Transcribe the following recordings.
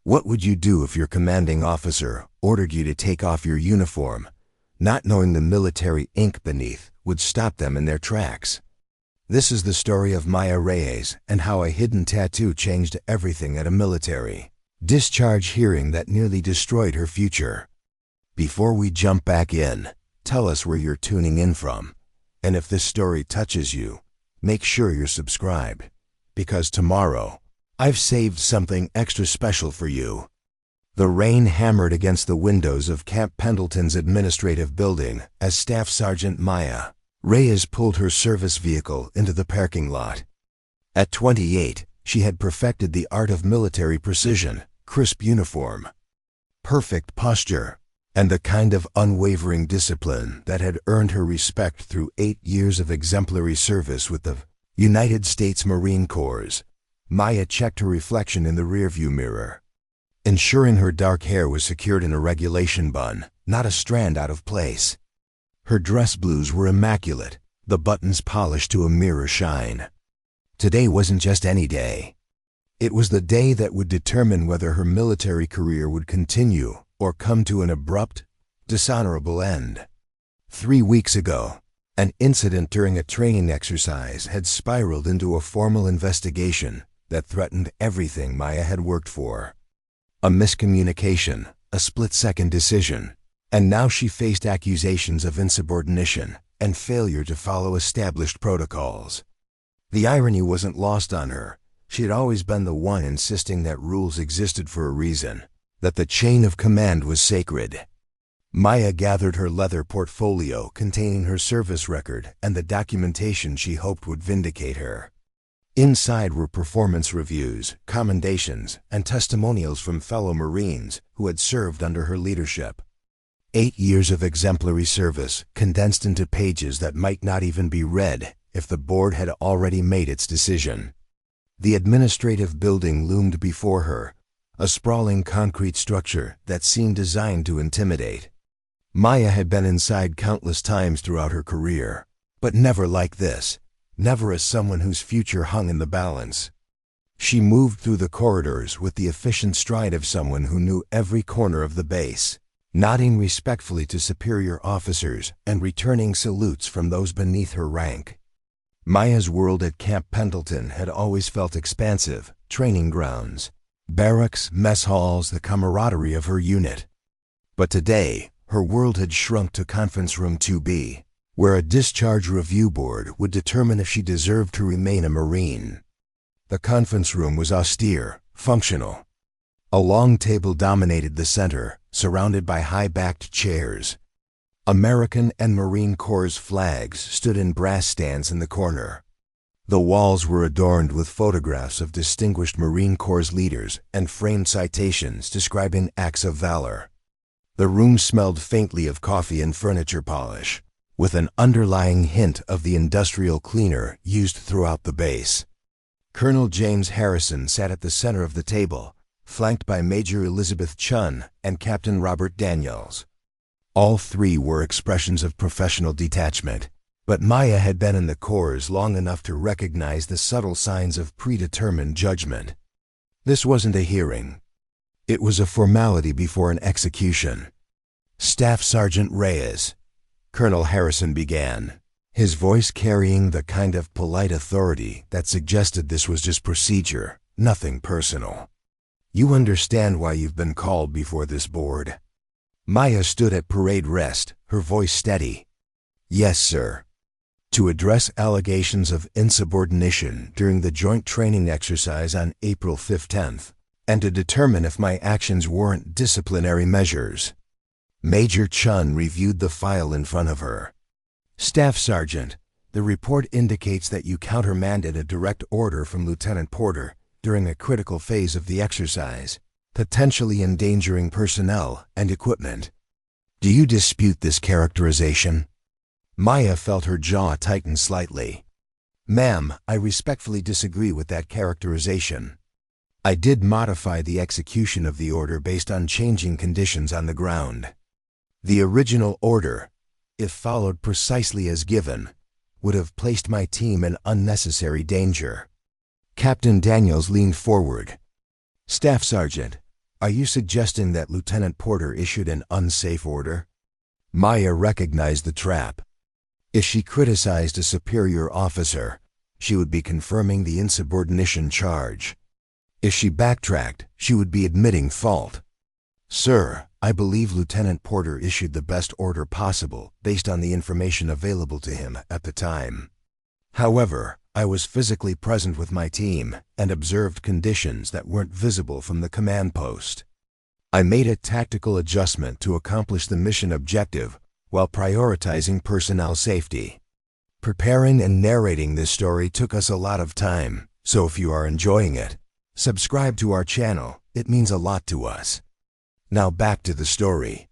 What would you do if your commanding officer ordered you to take off your uniform, not knowing the military ink beneath would stop them in their tracks? This is the story of Maya Reyes and how a hidden tattoo changed everything at a military discharge hearing that nearly destroyed her future. Before we jump back in, tell us where you're tuning in from. And if this story touches you, make sure you're subscribed, because tomorrow, I've saved something extra special for you. The rain hammered against the windows of Camp Pendleton's administrative building as Staff Sergeant Maya Reyes pulled her service vehicle into the parking lot. At 28, she had perfected the art of military precision, crisp uniform, perfect posture, and the kind of unwavering discipline that had earned her respect through 8 years of exemplary service with the United States Marine Corps. Maya checked her reflection in the rearview mirror, ensuring her dark hair was secured in a regulation bun, not a strand out of place. Her dress blues were immaculate, the buttons polished to a mirror shine. Today wasn't just any day. It was the day that would determine whether her military career would continue or come to an abrupt, dishonorable end. 3 weeks ago, an incident during a training exercise had spiraled into a formal investigation that threatened everything Maya had worked for. A miscommunication, a split-second decision, and now she faced accusations of insubordination and failure to follow established protocols. The irony wasn't lost on her. She had always been the one insisting that rules existed for a reason, that the chain of command was sacred. Maya gathered her leather portfolio containing her service record and the documentation she hoped would vindicate her. Inside were performance reviews, commendations, and testimonials from fellow Marines who had served under her leadership. 8 years of exemplary service condensed into pages that might not even be read if the board had already made its decision. The administrative building loomed before her, a sprawling concrete structure that seemed designed to intimidate. Maya had been inside countless times throughout her career, but never like this, never as someone whose future hung in the balance. She moved through the corridors with the efficient stride of someone who knew every corner of the base, nodding respectfully to superior officers and returning salutes from those beneath her rank. Maya's world at Camp Pendleton had always felt expansive: training grounds, barracks, mess halls, the camaraderie of her unit. But today, her world had shrunk to Conference Room 2B, where a discharge review board would determine if she deserved to remain a Marine. The conference room was austere, functional. A long table dominated the center, surrounded by high-backed chairs. American and Marine Corps flags stood in brass stands in the corner. The walls were adorned with photographs of distinguished Marine Corps leaders and framed citations describing acts of valor. The room smelled faintly of coffee and furniture polish, with an underlying hint of the industrial cleaner used throughout the base. Colonel James Harrison sat at the center of the table, flanked by Major Elizabeth Chun and Captain Robert Daniels. All three were expressions of professional detachment, but Maya had been in the Corps long enough to recognize the subtle signs of predetermined judgment. This wasn't a hearing. It was a formality before an execution. "Staff Sergeant Reyes," Colonel Harrison began, his voice carrying the kind of polite authority that suggested this was just procedure, nothing personal. "You understand why you've been called before this board?" Maya stood at parade rest, her voice steady. "Yes, sir. To address allegations of insubordination during the joint training exercise on April 15th, and to determine if my actions warrant disciplinary measures." Major Chun reviewed the file in front of her. "Staff Sergeant, the report indicates that you countermanded a direct order from Lieutenant Porter during a critical phase of the exercise, potentially endangering personnel and equipment. Do you dispute this characterization?" Maya felt her jaw tighten slightly. "Ma'am, I respectfully disagree with that characterization. I did modify the execution of the order based on changing conditions on the ground. The original order, if followed precisely as given, would have placed my team in unnecessary danger." Captain Daniels leaned forward. "Staff Sergeant, Are you suggesting that Lieutenant Porter issued an unsafe order? Maya recognized the trap. If she criticized a superior officer, she would be confirming the insubordination charge. If she backtracked, she would be admitting fault. Sir, I believe Lieutenant Porter issued the best order possible based on the information available to him at the time. However, I was physically present with my team and observed conditions that weren't visible from the command post. I made a tactical adjustment to accomplish the mission objective while prioritizing personnel safety. Preparing and narrating this story took us a lot of time, so if you are enjoying it, subscribe to our channel. It means a lot to us. Now back to the story.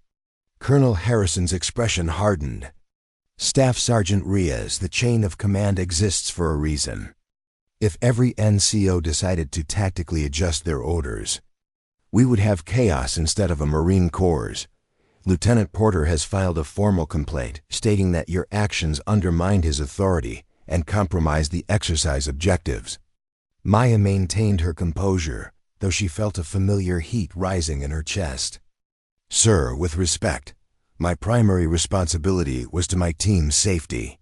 Colonel Harrison's expression hardened. Staff Sergeant Reyes, the chain of command exists for a reason. If every NCO decided to tactically adjust their orders, we would have chaos instead of a Marine Corps. Lieutenant Porter has filed a formal complaint stating that your actions undermined his authority and compromised the exercise objectives. Maya maintained her composure, though she felt a familiar heat rising in her chest. Sir, with respect, my primary responsibility was to my team's safety.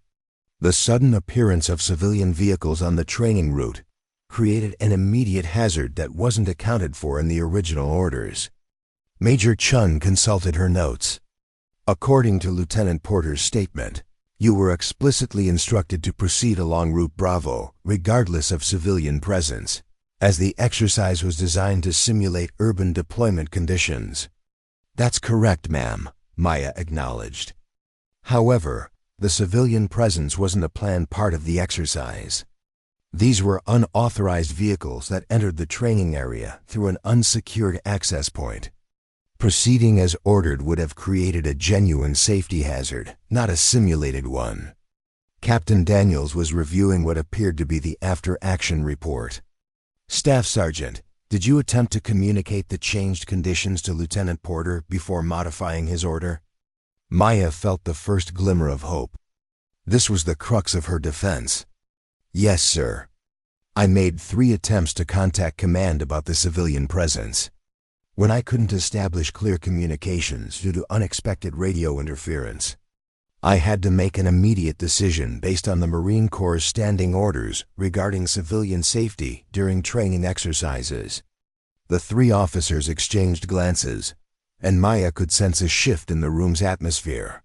The sudden appearance of civilian vehicles on the training route created an immediate hazard that wasn't accounted for in the original orders. Major Chun consulted her notes. According to Lieutenant Porter's statement, you were explicitly instructed to proceed along Route Bravo, regardless of civilian presence, as the exercise was designed to simulate urban deployment conditions. That's correct, ma'am, Maya acknowledged. However, the civilian presence wasn't a planned part of the exercise. These were unauthorized vehicles that entered the training area through an unsecured access point. Proceeding as ordered would have created a genuine safety hazard, not a simulated one. Captain Daniels was reviewing what appeared to be the after-action report. Staff Sergeant, did you attempt to communicate the changed conditions to Lieutenant Porter before modifying his order? Maya felt the first glimmer of hope. This was the crux of her defense. Yes, sir. I made 3 attempts to contact command about the civilian presence. When I couldn't establish clear communications due to unexpected radio interference, I had to make an immediate decision based on the Marine Corps' standing orders regarding civilian safety during training exercises. The 3 officers exchanged glances, and Maya could sense a shift in the room's atmosphere.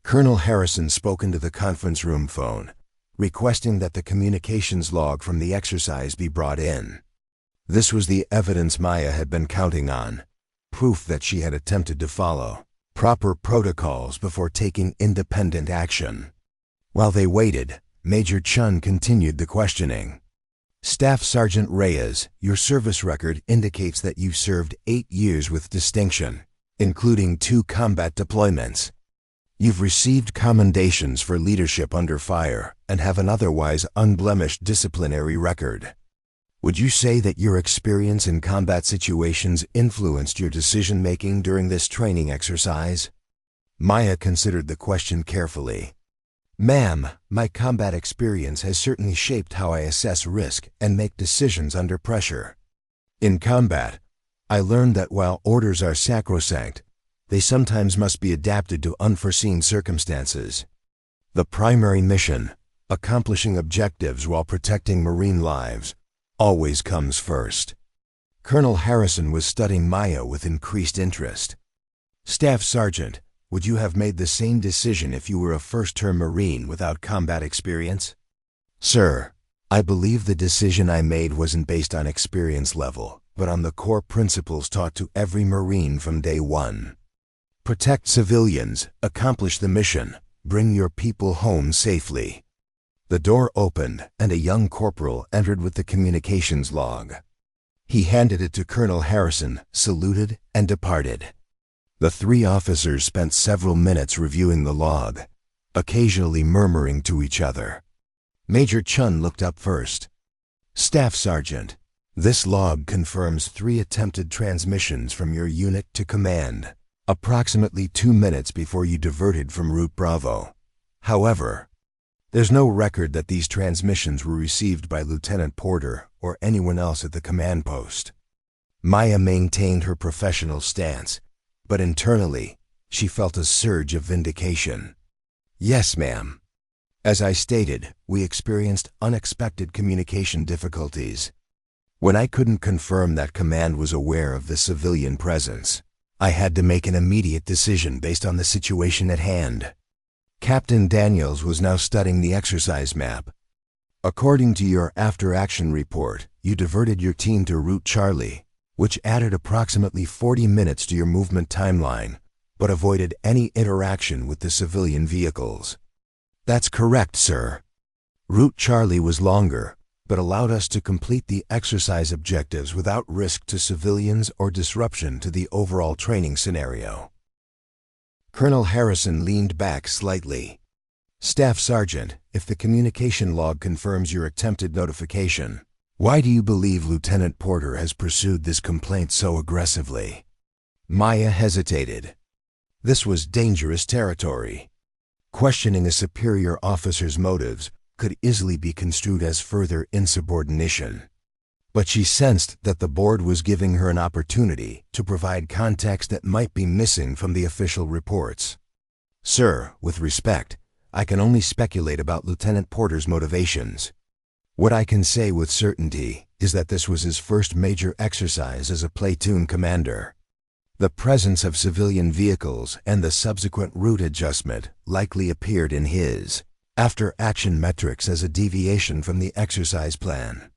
Colonel Harrison spoke into the conference room phone, requesting that the communications log from the exercise be brought in. This was the evidence Maya had been counting on, proof that she had attempted to follow proper protocols before taking independent action. While they waited, Major Chun continued the questioning. Staff Sergeant Reyes, your service record indicates that you served 8 years with distinction, including 2 combat deployments. You've received commendations for leadership under fire and have an otherwise unblemished disciplinary record. Would you say that your experience in combat situations influenced your decision-making during this training exercise? Maya considered the question carefully. Ma'am, my combat experience has certainly shaped how I assess risk and make decisions under pressure. In combat, I learned that while orders are sacrosanct, they sometimes must be adapted to unforeseen circumstances. The primary mission, accomplishing objectives while protecting Marine lives, always comes first. Colonel Harrison was studying Maya with increased interest. Staff Sergeant, would you have made the same decision if you were a first-term Marine without combat experience? Sir, I believe the decision I made wasn't based on experience level, but on the core principles taught to every Marine from day one. Protect civilians, accomplish the mission, bring your people home safely. The door opened, and a young corporal entered with the communications log. He handed it to Colonel Harrison, saluted, and departed. The 3 officers spent several minutes reviewing the log, occasionally murmuring to each other. Major Chun looked up first. Staff Sergeant, this log confirms 3 attempted transmissions from your unit to command, approximately 2 minutes before you diverted from Route Bravo. However, there's no record that these transmissions were received by Lieutenant Porter or anyone else at the command post. Maya maintained her professional stance, but internally, she felt a surge of vindication. Yes, ma'am. As I stated, we experienced unexpected communication difficulties. When I couldn't confirm that command was aware of the civilian presence, I had to make an immediate decision based on the situation at hand. Captain Daniels was now studying the exercise map. According to your after-action report, you diverted your team to Route Charlie, which added approximately 40 minutes to your movement timeline, but avoided any interaction with the civilian vehicles. That's correct, sir. Route Charlie was longer, but allowed us to complete the exercise objectives without risk to civilians or disruption to the overall training scenario. Colonel Harrison leaned back slightly. Staff Sergeant, if the communication log confirms your attempted notification, why do you believe Lieutenant Porter has pursued this complaint so aggressively? Maya hesitated. This was dangerous territory. Questioning a superior officer's motives could easily be construed as further insubordination. But she sensed that the board was giving her an opportunity to provide context that might be missing from the official reports. Sir, with respect, I can only speculate about Lieutenant Porter's motivations. What I can say with certainty is that this was his first major exercise as a platoon commander. The presence of civilian vehicles and the subsequent route adjustment likely appeared in his after-action metrics as a deviation from the exercise plan.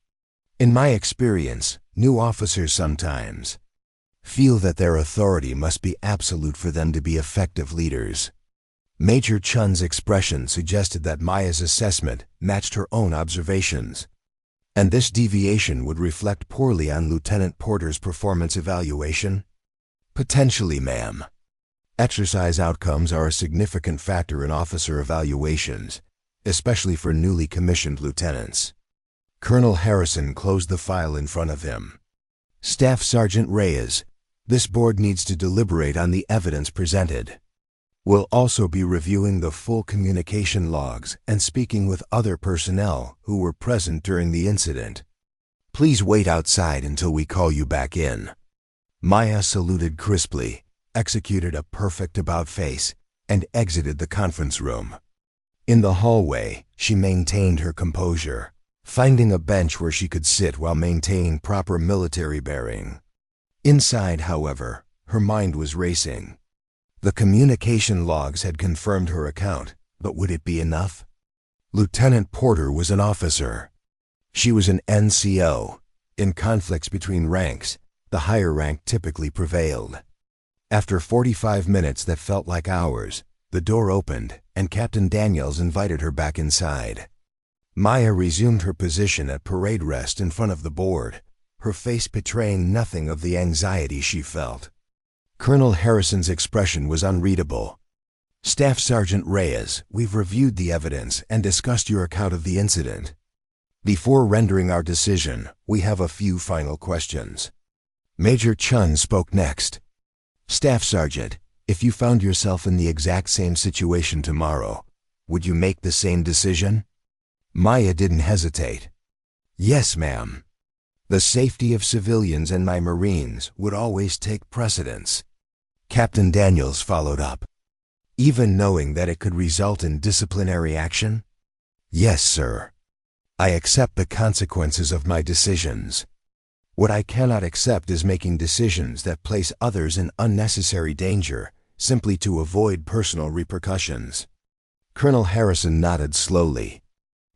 In my experience, new officers sometimes feel that their authority must be absolute for them to be effective leaders. Major Chun's expression suggested that Maya's assessment matched her own observations, and this deviation would reflect poorly on Lieutenant Porter's performance evaluation. Potentially, ma'am. Exercise outcomes are a significant factor in officer evaluations, especially for newly commissioned lieutenants. Colonel Harrison closed the file in front of him. Staff Sergeant Reyes, this board needs to deliberate on the evidence presented. We'll also be reviewing the full communication logs and speaking with other personnel who were present during the incident. Please wait outside until we call you back in. Maya saluted crisply, executed a perfect about-face, and exited the conference room. In the hallway, she maintained her composure, finding a bench where she could sit while maintaining proper military bearing. Inside, however, her mind was racing. The communication logs had confirmed her account, but would it be enough? Lieutenant Porter was an officer. She was an NCO. In conflicts between ranks, the higher rank typically prevailed. After 45 minutes that felt like hours, the door opened and Captain Daniels invited her back inside. Maya resumed her position at parade rest in front of the board, her face betraying nothing of the anxiety she felt. Colonel Harrison's expression was unreadable. Staff Sergeant Reyes, we've reviewed the evidence and discussed your account of the incident. Before rendering our decision, we have a few final questions. Major Chun spoke next. Staff Sergeant, if you found yourself in the exact same situation tomorrow, would you make the same decision? Maya didn't hesitate. Yes, ma'am. The safety of civilians and my Marines would always take precedence. Captain Daniels followed up. Even knowing that it could result in disciplinary action? Yes, sir. I accept the consequences of my decisions. What I cannot accept is making decisions that place others in unnecessary danger simply to avoid personal repercussions. Colonel Harrison nodded slowly.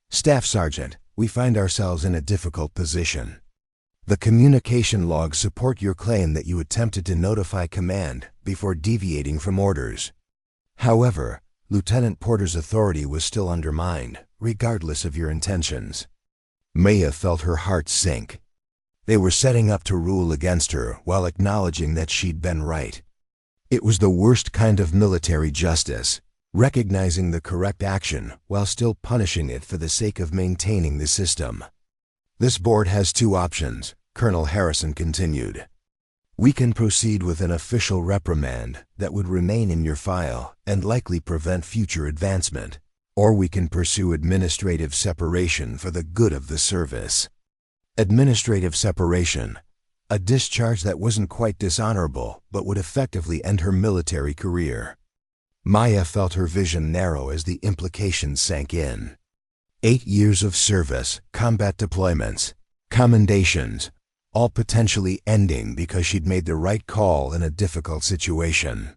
Staff Sergeant, we find ourselves in a difficult position. The communication logs support your claim that you attempted to notify command before deviating from orders. However, Lieutenant Porter's authority was still undermined, regardless of your intentions. Maya felt her heart sink. They were setting up to rule against her while acknowledging that she'd been right. It was the worst kind of military justice, recognizing the correct action while still punishing it for the sake of maintaining the system. This board has two options, Colonel Harrison continued. We can proceed with an official reprimand that would remain in your file and likely prevent future advancement, or we can pursue administrative separation for the good of the service. Administrative separation. A discharge that wasn't quite dishonorable, but would effectively end her military career. Maya felt her vision narrow as the implications sank in. 8 years of service, combat deployments, commendations, all potentially ending because she'd made the right call in a difficult situation.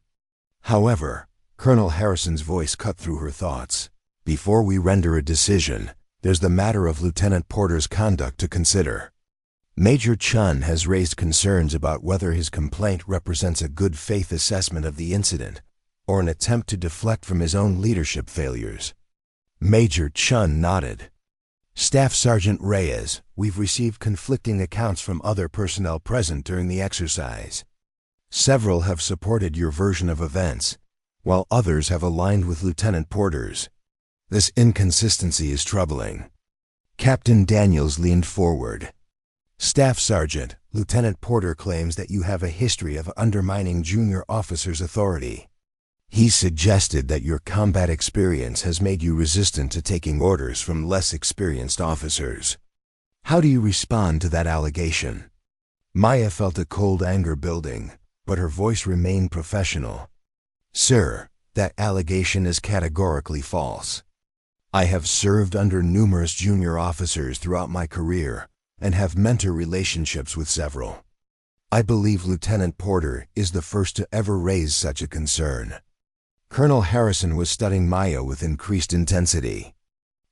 However, Colonel Harrison's voice cut through her thoughts. Before we render a decision, there's the matter of Lieutenant Porter's conduct to consider. Major Chun has raised concerns about whether his complaint represents a good faith assessment of the incident or an attempt to deflect from his own leadership failures. Major Chun nodded. Staff Sergeant Reyes, we've received conflicting accounts from other personnel present during the exercise. Several have supported your version of events, while others have aligned with Lieutenant Porter's. This inconsistency is troubling. Captain Daniels leaned forward. Staff Sergeant, Lieutenant Porter claims that you have a history of undermining junior officers' authority. He suggested that your combat experience has made you resistant to taking orders from less experienced officers. How do you respond to that allegation? Maya felt a cold anger building, but her voice remained professional. Sir, that allegation is categorically false. I have served under numerous junior officers throughout my career and have mentor relationships with several. I believe Lieutenant Porter is the first to ever raise such a concern. Colonel Harrison was studying Maya with increased intensity.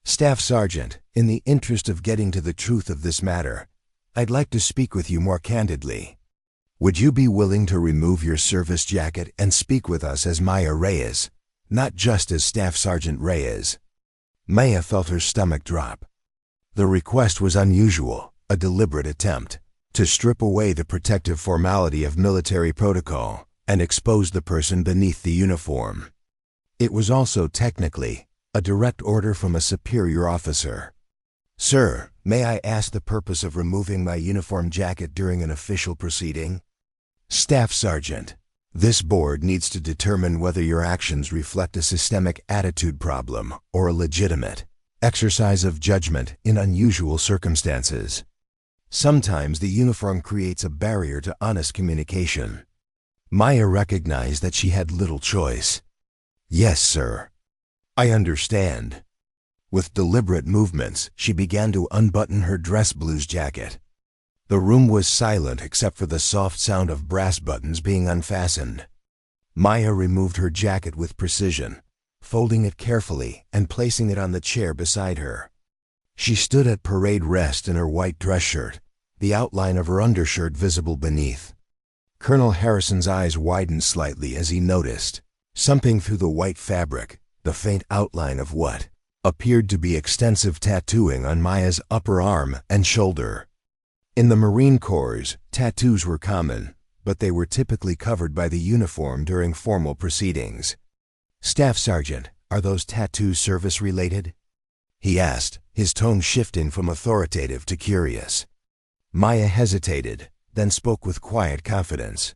Staff Sergeant, in the interest of getting to the truth of this matter, I'd like to speak with you more candidly. Would you be willing to remove your service jacket and speak with us as Maya Reyes, not just as Staff Sergeant Reyes? Maya felt her stomach drop. The request was unusual, a deliberate attempt to strip away the protective formality of military protocol and expose the person beneath the uniform. It was also technically a direct order from a superior officer. Sir, may I ask the purpose of removing my uniform jacket during an official proceeding? Staff Sergeant, this board needs to determine whether your actions reflect a systemic attitude problem or a legitimate exercise of judgment in unusual circumstances. Sometimes the uniform creates a barrier to honest communication. Maya recognized that she had little choice. Yes, sir. I understand. With deliberate movements, she began to unbutton her dress blues jacket. The room was silent except for the soft sound of brass buttons being unfastened. Maya removed her jacket with precision, folding it carefully and placing it on the chair beside her. She stood at parade rest in her white dress shirt, the outline of her undershirt visible beneath. Colonel Harrison's eyes widened slightly as he noticed, something through the white fabric, the faint outline of what appeared to be extensive tattooing on Maya's upper arm and shoulder. In the Marine Corps, tattoos were common, but they were typically covered by the uniform during formal proceedings. Staff Sergeant, are those tattoos service-related? He asked, his tone shifting from authoritative to curious. Maya hesitated, then spoke with quiet confidence.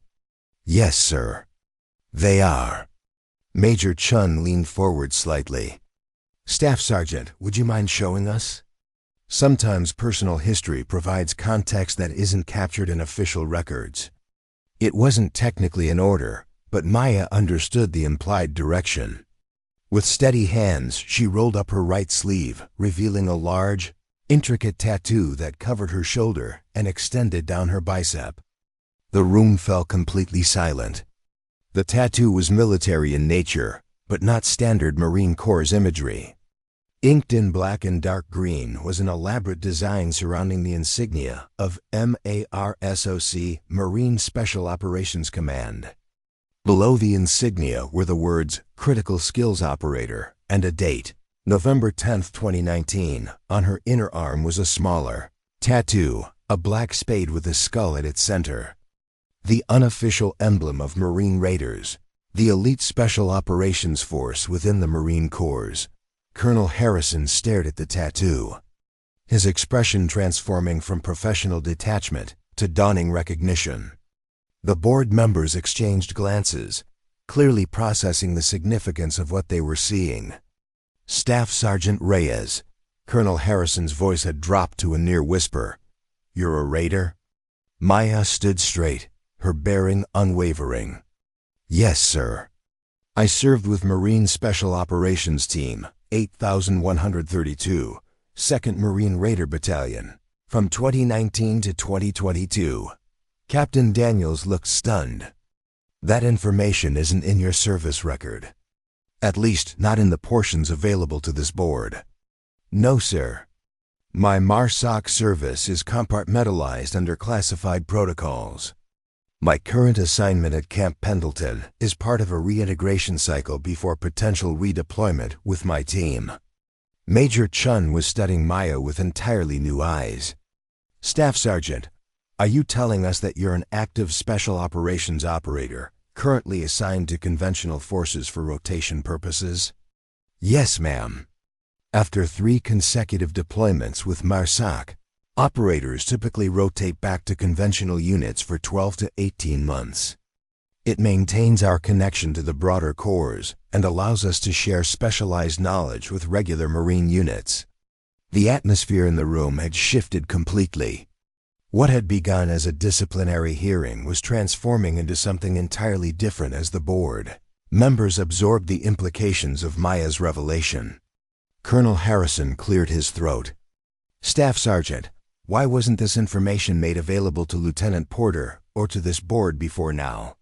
Yes, sir. They are. Major Chun leaned forward slightly. Staff Sergeant, would you mind showing us? Sometimes personal history provides context that isn't captured in official records. It wasn't technically an order, but Maya understood the implied direction. With steady hands, she rolled up her right sleeve, revealing a large, intricate tattoo that covered her shoulder and extended down her bicep. The room fell completely silent. The tattoo was military in nature, but not standard Marine Corps imagery. Inked in black and dark green was an elaborate design surrounding the insignia of MARSOC, Marine Special Operations Command. Below the insignia were the words, Critical Skills Operator, and a date, November 10, 2019. On her inner arm was a smaller tattoo, a black spade with a skull at its center. The unofficial emblem of Marine Raiders, the elite Special Operations Force within the Marine Corps. Colonel Harrison stared at the tattoo, his expression transforming from professional detachment to dawning recognition. The board members exchanged glances, clearly processing the significance of what they were seeing. Staff Sergeant Reyes, Colonel Harrison's voice had dropped to a near whisper. You're a raider? Maya stood straight, her bearing unwavering. Yes, sir. I served with Marine Special Operations Team, 8132, 2nd Marine Raider Battalion, from 2019 to 2022. Captain Daniels looked stunned. That information isn't in your service record. At least, not in the portions available to this board. No, sir. My MARSOC service is compartmentalized under classified protocols. My current assignment at Camp Pendleton is part of a reintegration cycle before potential redeployment with my team. Major Chun was studying Maya with entirely new eyes. Staff Sergeant, are you telling us that you're an active Special Operations operator, currently assigned to conventional forces for rotation purposes? Yes, ma'am. After 3 consecutive deployments with MARSOC, operators typically rotate back to conventional units for 12 to 18 months. It maintains our connection to the broader corps and allows us to share specialized knowledge with regular Marine units. The atmosphere in the room had shifted completely. What had begun as a disciplinary hearing was transforming into something entirely different as the board members absorbed the implications of Maya's revelation. Colonel Harrison cleared his throat. Staff Sergeant, why wasn't this information made available to Lieutenant Porter or to this board before now?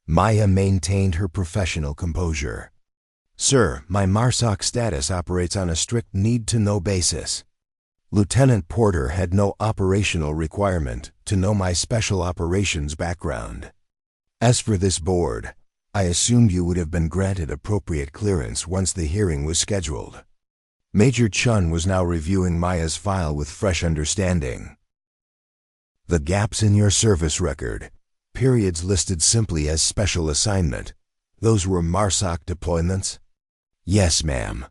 Maya maintained her professional composure. Sir, my MARSOC status operates on a strict need-to-know basis. Lieutenant Porter had no operational requirement to know my special operations background. As for this board, I assumed you would have been granted appropriate clearance once the hearing was scheduled. Major Chun was now reviewing Maya's file with fresh understanding. The gaps in your service record, periods listed simply as special assignment, those were MARSOC deployments? Yes, ma'am.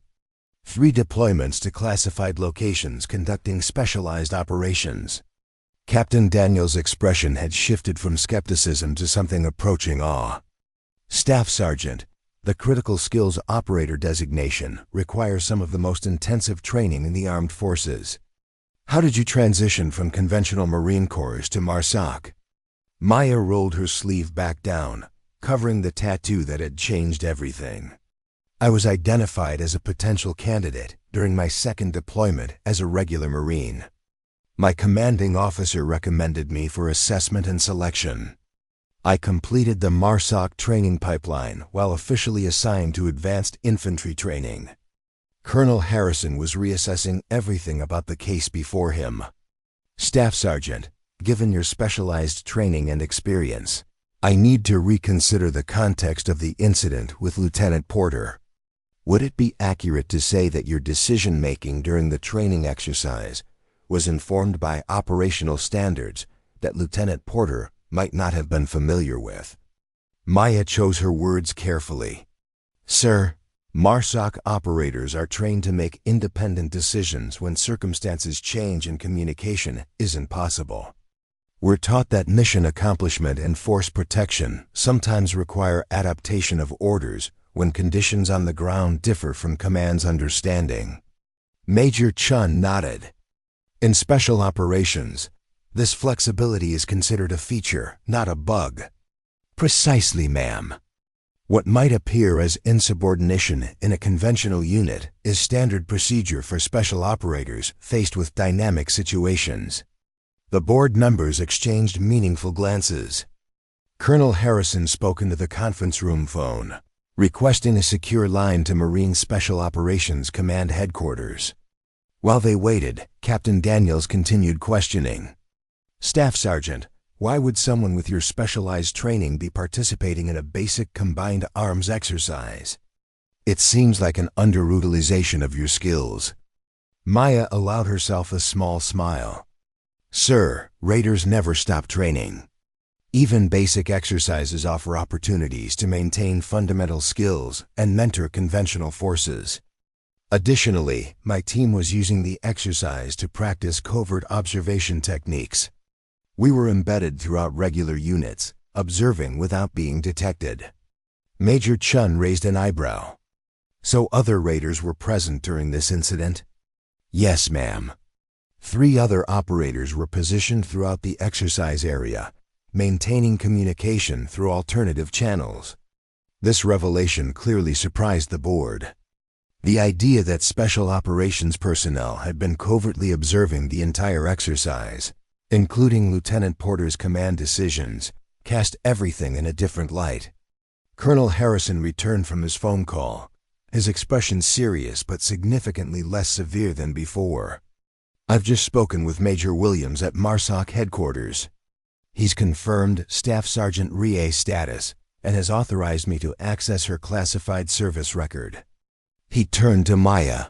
3 deployments to classified locations conducting specialized operations. Captain Daniels' expression had shifted from skepticism to something approaching awe. Staff Sergeant, the critical skills operator designation requires some of the most intensive training in the armed forces. How did you transition from conventional Marine Corps to MARSOC? Maya rolled her sleeve back down, covering the tattoo that had changed everything. I was identified as a potential candidate during my 2nd deployment as a regular Marine. My commanding officer recommended me for assessment and selection. I completed the MARSOC training pipeline while officially assigned to advanced infantry training. Colonel Harrison was reassessing everything about the case before him. Staff Sergeant, given your specialized training and experience, I need to reconsider the context of the incident with Lieutenant Porter. Would it be accurate to say that your decision-making during the training exercise was informed by operational standards that Lieutenant Porter might not have been familiar with? Maya chose her words carefully. Sir, MARSOC operators are trained to make independent decisions when circumstances change and communication isn't possible. We're taught that mission accomplishment and force protection sometimes require adaptation of orders when conditions on the ground differ from command's understanding. Major Chun nodded. In special operations, this flexibility is considered a feature, not a bug. Precisely, ma'am. What might appear as insubordination in a conventional unit is standard procedure for special operators faced with dynamic situations. The board members exchanged meaningful glances. Colonel Harrison spoke into the conference room phone, requesting a secure line to Marine Special Operations Command Headquarters. While they waited, Captain Daniels continued questioning. Staff Sergeant, why would someone with your specialized training be participating in a basic combined arms exercise? It seems like an underutilization of your skills. Maya allowed herself a small smile. Sir, Raiders never stop training. Even basic exercises offer opportunities to maintain fundamental skills and mentor conventional forces. Additionally, my team was using the exercise to practice covert observation techniques. We were embedded throughout regular units, observing without being detected. Major Chun raised an eyebrow. So other Raiders were present during this incident? Yes, ma'am. 3 other operators were positioned throughout the exercise area, maintaining communication through alternative channels. This revelation clearly surprised the board. The idea that special operations personnel had been covertly observing the entire exercise, including Lieutenant Porter's command decisions, cast everything in a different light. Colonel Harrison returned from his phone call, his expression serious but significantly less severe than before. "I've just spoken with Major Williams at MARSOC headquarters. He's confirmed Staff Sergeant Reyes' status and has authorized me to access her classified service record." He turned to Maya.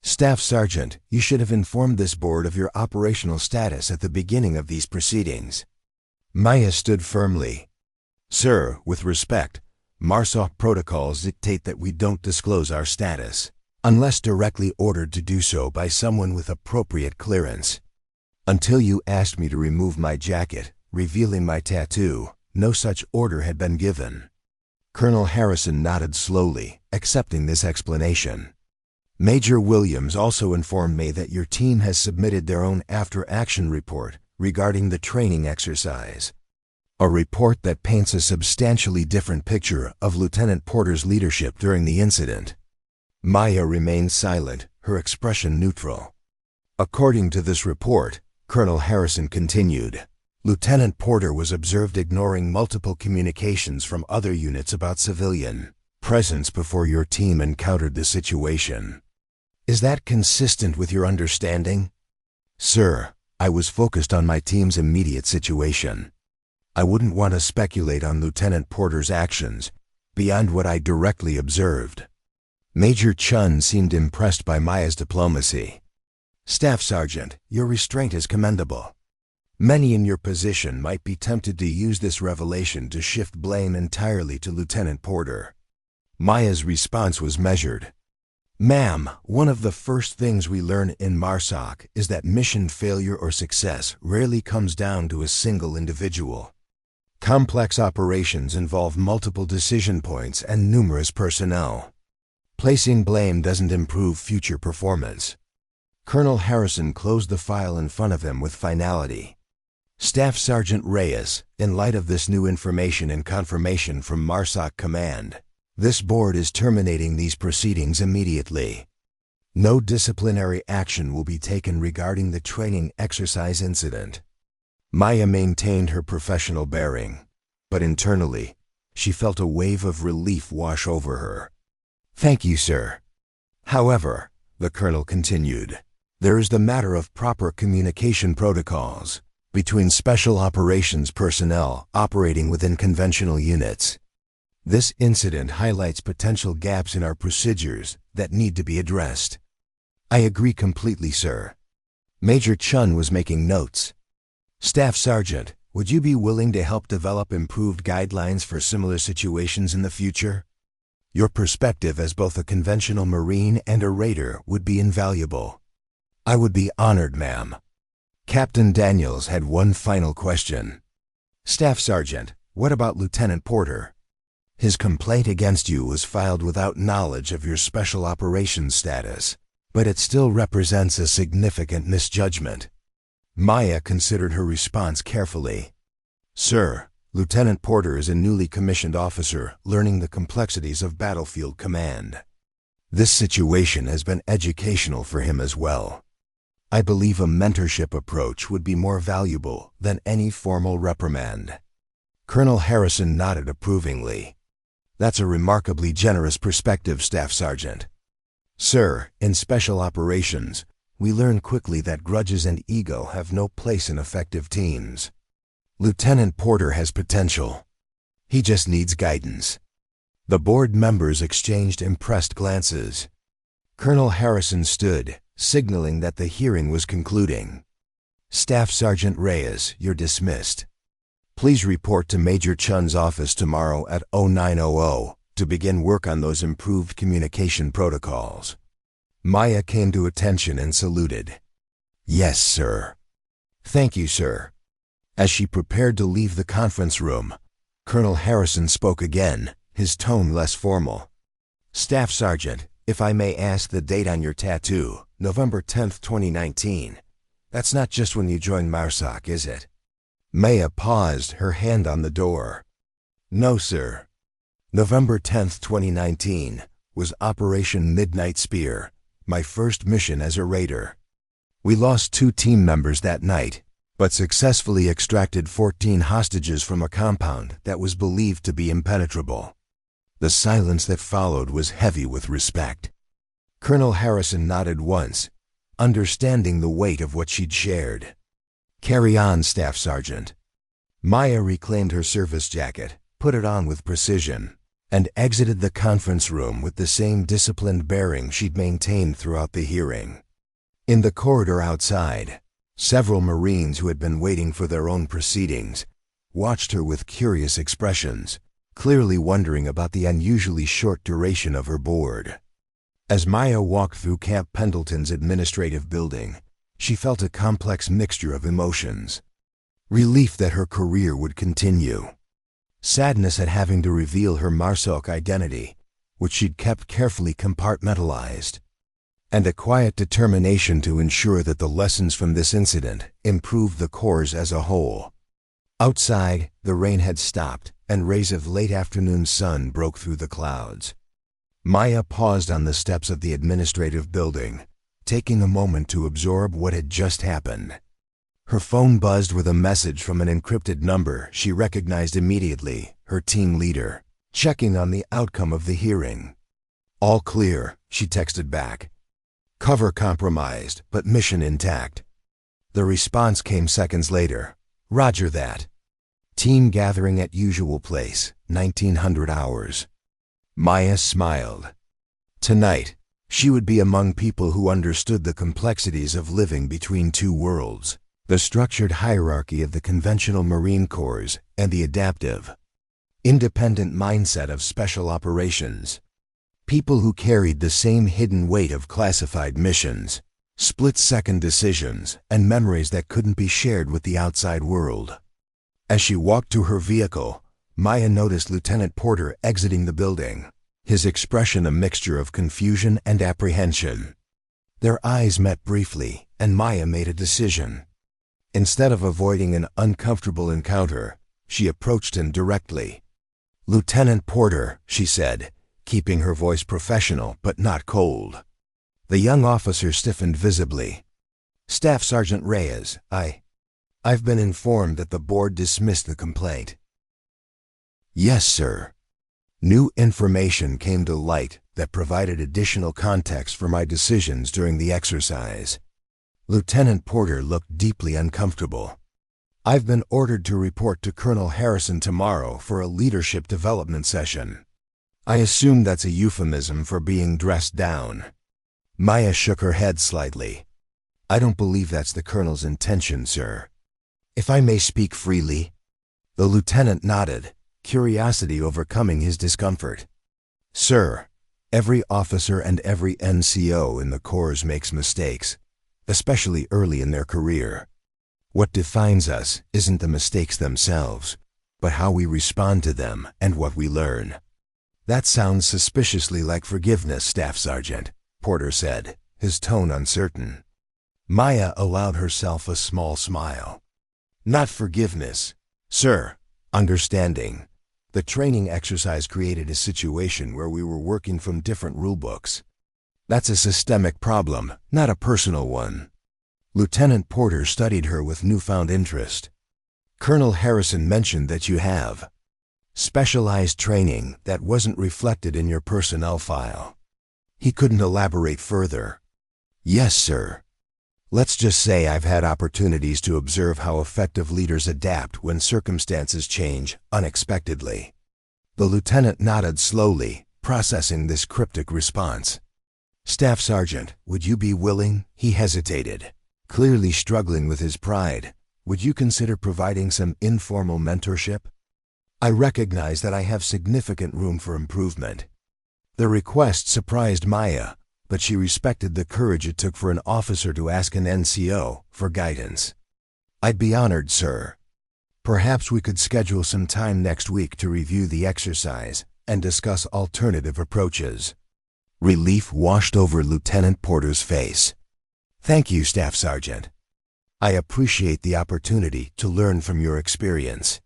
"Staff Sergeant, you should have informed this board of your operational status at the beginning of these proceedings." Maya stood firmly. "Sir, with respect, MARSOC protocols dictate that we don't disclose our status, unless directly ordered to do so by someone with appropriate clearance. Until you asked me to remove my jacket, revealing my tattoo, no such order had been given." Colonel Harrison nodded slowly, accepting this explanation. "Major Williams also informed me that your team has submitted their own after-action report regarding the training exercise. A report that paints a substantially different picture of Lieutenant Porter's leadership during the incident." Maya remained silent, her expression neutral. "According to this report," Colonel Harrison continued, "Lieutenant Porter was observed ignoring multiple communications from other units about civilian presence before your team encountered the situation. Is that consistent with your understanding?" "Sir, I was focused on my team's immediate situation. I wouldn't want to speculate on Lieutenant Porter's actions beyond what I directly observed." Major Chun seemed impressed by Maya's diplomacy. "Staff Sergeant, your restraint is commendable. Many in your position might be tempted to use this revelation to shift blame entirely to Lieutenant Porter." Maya's response was measured. "Ma'am, one of the first things we learn in MARSOC is that mission failure or success rarely comes down to a single individual. Complex operations involve multiple decision points and numerous personnel. Placing blame doesn't improve future performance." Colonel Harrison closed the file in front of him with finality. "Staff Sergeant Reyes, in light of this new information and confirmation from MARSOC Command, this board is terminating these proceedings immediately. No disciplinary action will be taken regarding the training exercise incident." Maya maintained her professional bearing, but internally, she felt a wave of relief wash over her. "Thank you, sir. However," the colonel continued, "there is the matter of proper communication protocols between special operations personnel operating within conventional units. This incident highlights potential gaps in our procedures that need to be addressed." "I agree completely, sir." Major Chun was making notes. "Staff Sergeant, would you be willing to help develop improved guidelines for similar situations in the future? Your perspective as both a conventional Marine and a Raider would be invaluable." "I would be honored, ma'am." Captain Daniels had one final question. "Staff Sergeant, what about Lieutenant Porter? His complaint against you was filed without knowledge of your special operations status, but it still represents a significant misjudgment." Maya considered her response carefully. "Sir, Lieutenant Porter is a newly commissioned officer learning the complexities of battlefield command. This situation has been educational for him as well. I believe a mentorship approach would be more valuable than any formal reprimand." Colonel Harrison nodded approvingly. "That's a remarkably generous perspective, Staff Sergeant. Sir, in special operations, we learn quickly that grudges and ego have no place in effective teams. Lieutenant Porter has potential. He just needs guidance." The board members exchanged impressed glances. Colonel Harrison stood, signaling that the hearing was concluding. "Staff Sergeant Reyes, you're dismissed. Please report to Major Chun's office tomorrow at 0900 to begin work on those improved communication protocols." Maya came to attention and saluted. "Yes, sir." "Thank you, sir." As she prepared to leave the conference room, Colonel Harrison spoke again, his tone less formal. "Staff Sergeant, if I may ask the date on your tattoo, November 10th, 2019. That's not just when you join MARSOC, is it? Maya paused, her hand on the door. No, sir. November 10th, 2019, was Operation Midnight Spear, my first mission as a raider. We lost 2 team members that night, but successfully extracted 14 hostages from a compound that was believed to be impenetrable. The silence that followed was heavy with respect. Colonel Harrison nodded once, understanding the weight of what she'd shared. Carry on, Staff Sergeant. Maya reclaimed her service jacket, put it on with precision, and exited the conference room with the same disciplined bearing she'd maintained throughout the hearing. In the corridor outside, several Marines who had been waiting for their own proceedings watched her with curious expressions, clearly wondering about the unusually short duration of her board. As Maya walked through Camp Pendleton's administrative building, she felt a complex mixture of emotions. Relief that her career would continue. Sadness at having to reveal her MARSOC identity, which she'd kept carefully compartmentalized. And a quiet determination to ensure that the lessons from this incident improved the Corps as a whole. Outside, the rain had stopped, and rays of late afternoon sun broke through the clouds. Maya paused on the steps of the administrative building, taking a moment to absorb what had just happened. Her phone buzzed with a message from an encrypted number she recognized immediately, her team leader, checking on the outcome of the hearing. All clear, she texted back. Cover compromised, but mission intact. The response came seconds later. Roger that. Team gathering at usual place, 1900 hours. Maya smiled. Tonight, she would be among people who understood the complexities of living between 2 worlds, the structured hierarchy of the conventional Marine Corps and the adaptive, independent mindset of special operations. People who carried the same hidden weight of classified missions, split-second decisions, and memories that couldn't be shared with the outside world. As she walked to her vehicle, Maya noticed Lieutenant Porter exiting the building, his expression a mixture of confusion and apprehension. Their eyes met briefly, and Maya made a decision. Instead of avoiding an uncomfortable encounter, she approached him directly. "Lieutenant Porter," she said, keeping her voice professional but not cold. The young officer stiffened visibly. "Staff Sergeant Reyes, I've been informed that the board dismissed the complaint." "Yes, sir." New information came to light that provided additional context for my decisions during the exercise. Lieutenant Porter looked deeply uncomfortable. "I've been ordered to report to Colonel Harrison tomorrow for a leadership development session. I assume that's a euphemism for being dressed down." Maya shook her head slightly. "I don't believe that's the Colonel's intention, sir. If I may speak freely." The lieutenant nodded, curiosity overcoming his discomfort. "Sir, every officer and every NCO in the Corps makes mistakes, especially early in their career. What defines us isn't the mistakes themselves, but how we respond to them and what we learn." "That sounds suspiciously like forgiveness, Staff Sergeant," Porter said, his tone uncertain. Maya allowed herself a small smile. "Not forgiveness, sir. Understanding. The training exercise created a situation where we were working from different rulebooks. That's a systemic problem, not a personal one." Lieutenant Porter studied her with newfound interest. "Colonel Harrison mentioned that you have specialized training that wasn't reflected in your personnel file." He couldn't elaborate further. "Yes, sir. Let's just say I've had opportunities to observe how effective leaders adapt when circumstances change unexpectedly." The lieutenant nodded slowly, processing this cryptic response. "Staff Sergeant, would you be willing?" He hesitated, clearly struggling with his pride. "Would you consider providing some informal mentorship? I recognize that I have significant room for improvement." The request surprised Maya, but she respected the courage it took for an officer to ask an NCO for guidance. "I'd be honored, sir. Perhaps we could schedule some time next week to review the exercise and discuss alternative approaches." Relief washed over Lieutenant Porter's face. "Thank you, Staff Sergeant." I appreciate the opportunity to learn from your experience."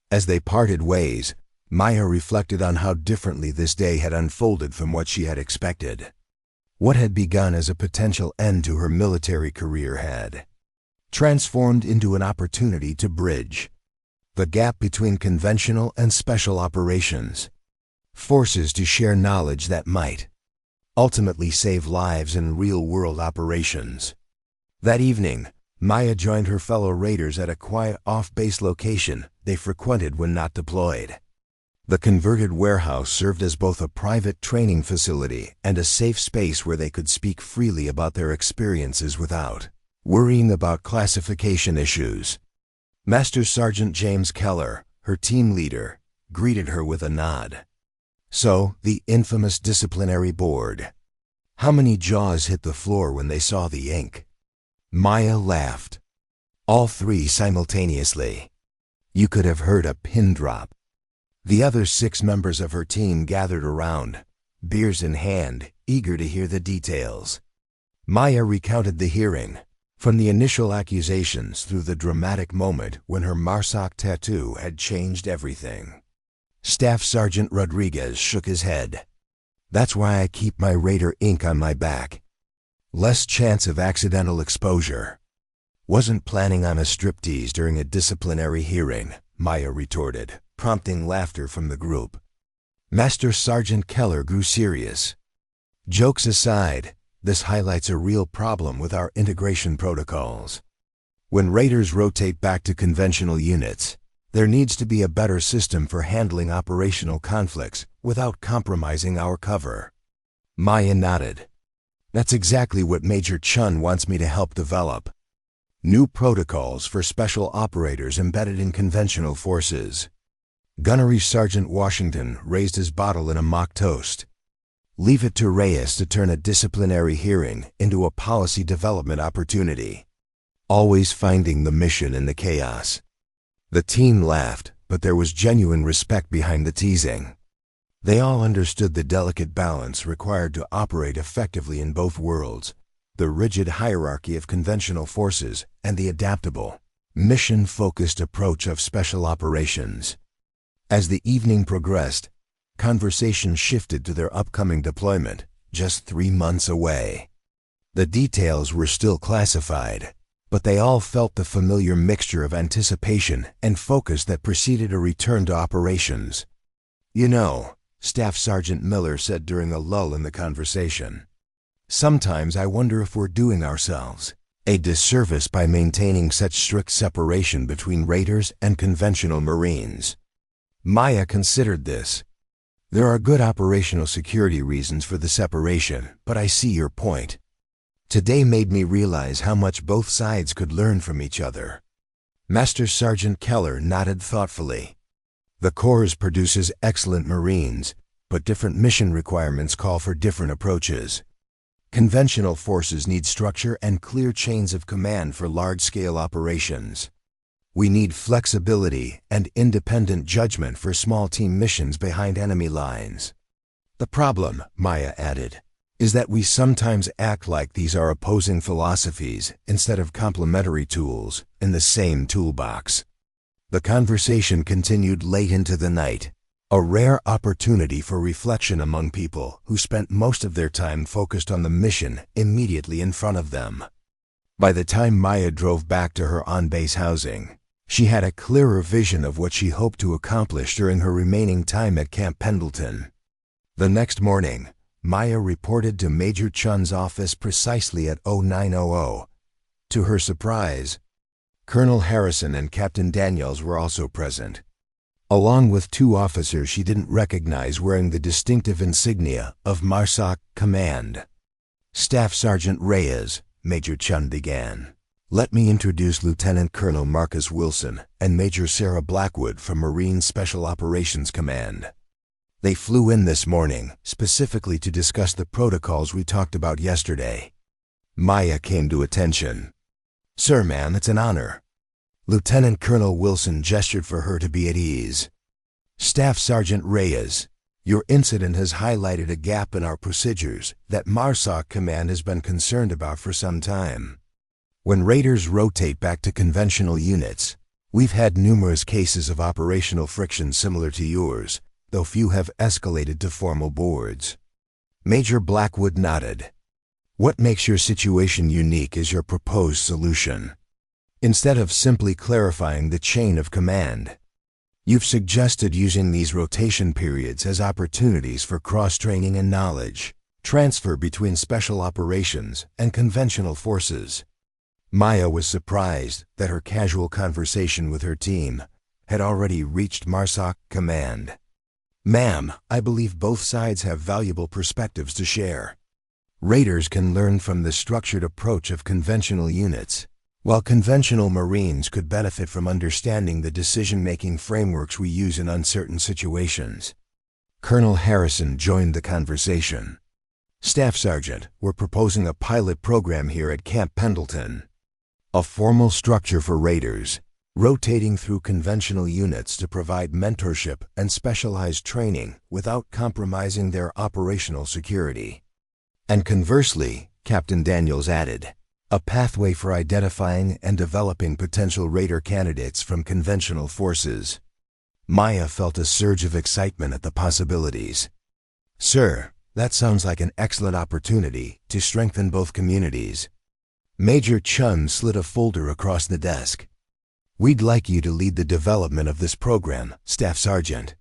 As they parted ways, Maya reflected on how differently this day had unfolded from what she had expected. What had begun as a potential end to her military career had transformed into an opportunity to bridge the gap between conventional and special operations forces, to share knowledge that might ultimately save lives in real-world operations. That evening, Maya joined her fellow raiders at a quiet off-base location they frequented when not deployed. The converted warehouse served as both a private training facility and a safe space where they could speak freely about their experiences without worrying about classification issues. Master Sergeant James Keller, her team leader, greeted her with a nod. "So, the infamous disciplinary board. How many jaws hit the floor when they saw the ink?" Maya laughed. All three simultaneously. You could have heard a pin drop. The other 6 members of her team gathered around, beers in hand, eager to hear the details. Maya recounted the hearing, from the initial accusations through the dramatic moment when her MARSOC tattoo had changed everything. Staff Sergeant Rodriguez shook his head. "That's why I keep my Raider ink on my back. Less chance of accidental exposure." "Wasn't planning on a striptease during a disciplinary hearing," Maya retorted, prompting laughter from the group. Master Sergeant Keller grew serious. "Jokes aside, this highlights a real problem with our integration protocols. When raiders rotate back to conventional units, there needs to be a better system for handling operational conflicts without compromising our cover." Maya nodded. "That's exactly what Major Chun wants me to help develop. New protocols for special operators embedded in conventional forces." Gunnery Sergeant Washington raised his bottle in a mock toast. "Leave it to Reyes to turn a disciplinary hearing into a policy development opportunity. Always finding the mission in the chaos." The team laughed, but there was genuine respect behind the teasing. They all understood the delicate balance required to operate effectively in both worlds, the rigid hierarchy of conventional forces and the adaptable, mission-focused approach of special operations. As the evening progressed, conversation shifted to their upcoming deployment, just 3 months away. The details were still classified, but they all felt the familiar mixture of anticipation and focus that preceded a return to operations. "You know," Staff Sergeant Miller said during a lull in the conversation, "sometimes I wonder if we're doing ourselves a disservice by maintaining such strict separation between raiders and conventional Marines." Maya considered this. "There are good operational security reasons for the separation, but I see your point. Today made me realize how much both sides could learn from each other." Master Sergeant Keller nodded thoughtfully. "The Corps produces excellent Marines, but different mission requirements call for different approaches. Conventional forces need structure and clear chains of command for large-scale operations. We need flexibility and independent judgment for small team missions behind enemy lines. The problem," Maya added, "is that we sometimes act like these are opposing philosophies instead of complementary tools in the same toolbox." The conversation continued late into the night, a rare opportunity for reflection among people who spent most of their time focused on the mission immediately in front of them. By the time Maya drove back to her on-base housing, she had a clearer vision of what she hoped to accomplish during her remaining time at Camp Pendleton. The next morning, Maya reported to Major Chun's office precisely at 0900. To her surprise, Colonel Harrison and Captain Daniels were also present, along with 2 officers she didn't recognize wearing the distinctive insignia of MARSOC Command. "Staff Sergeant Reyes," Major Chun began. "Let me introduce Lieutenant Colonel Marcus Wilson and Major Sarah Blackwood from Marine Special Operations Command. They flew in this morning, specifically to discuss the protocols we talked about yesterday." Maya came to attention. "Sir, ma'am, it's an honor." Lieutenant Colonel Wilson gestured for her to be at ease. "Staff Sergeant Reyes, your incident has highlighted a gap in our procedures that MARSOC Command has been concerned about for some time. When raiders rotate back to conventional units, we've had numerous cases of operational friction similar to yours, though few have escalated to formal boards. Major Blackwood nodded. What makes your situation unique is your proposed solution. Instead of simply clarifying the chain of command, you've suggested using these rotation periods as opportunities for cross-training and knowledge transfer between special operations and conventional forces. Maya was surprised that her casual conversation with her team had already reached MARSOC command. Ma'am, I believe both sides have valuable perspectives to share. Raiders can learn from the structured approach of conventional units, while conventional Marines could benefit from understanding the decision-making frameworks we use in uncertain situations. Colonel Harrison joined the conversation. Staff Sergeant, we're proposing a pilot program here at Camp Pendleton. A formal structure for raiders, rotating through conventional units to provide mentorship and specialized training without compromising their operational security. And conversely, Captain Daniels added, a pathway for identifying and developing potential raider candidates from conventional forces. Maya felt a surge of excitement at the possibilities. Sir, that sounds like an excellent opportunity to strengthen both communities. Major Chun slid a folder across the desk. We'd like you to lead the development of this program, Staff Sergeant.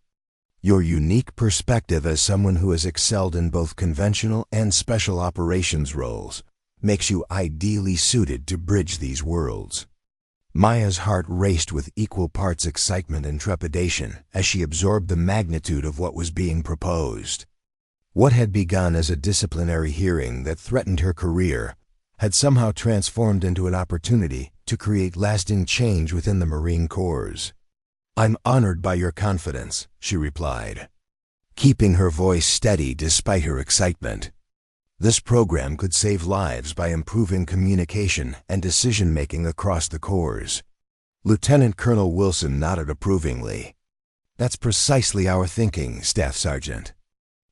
Your unique perspective as someone who has excelled in both conventional and special operations roles makes you ideally suited to bridge these worlds. Maya's heart raced with equal parts excitement and trepidation as she absorbed the magnitude of what was being proposed. What had begun as a disciplinary hearing that threatened her career had somehow transformed into an opportunity to create lasting change within the Marine Corps. I'm honored by your confidence, she replied, keeping her voice steady despite her excitement. This program could save lives by improving communication and decision-making across the Corps. Lieutenant Colonel Wilson nodded approvingly. That's precisely our thinking, Staff Sergeant.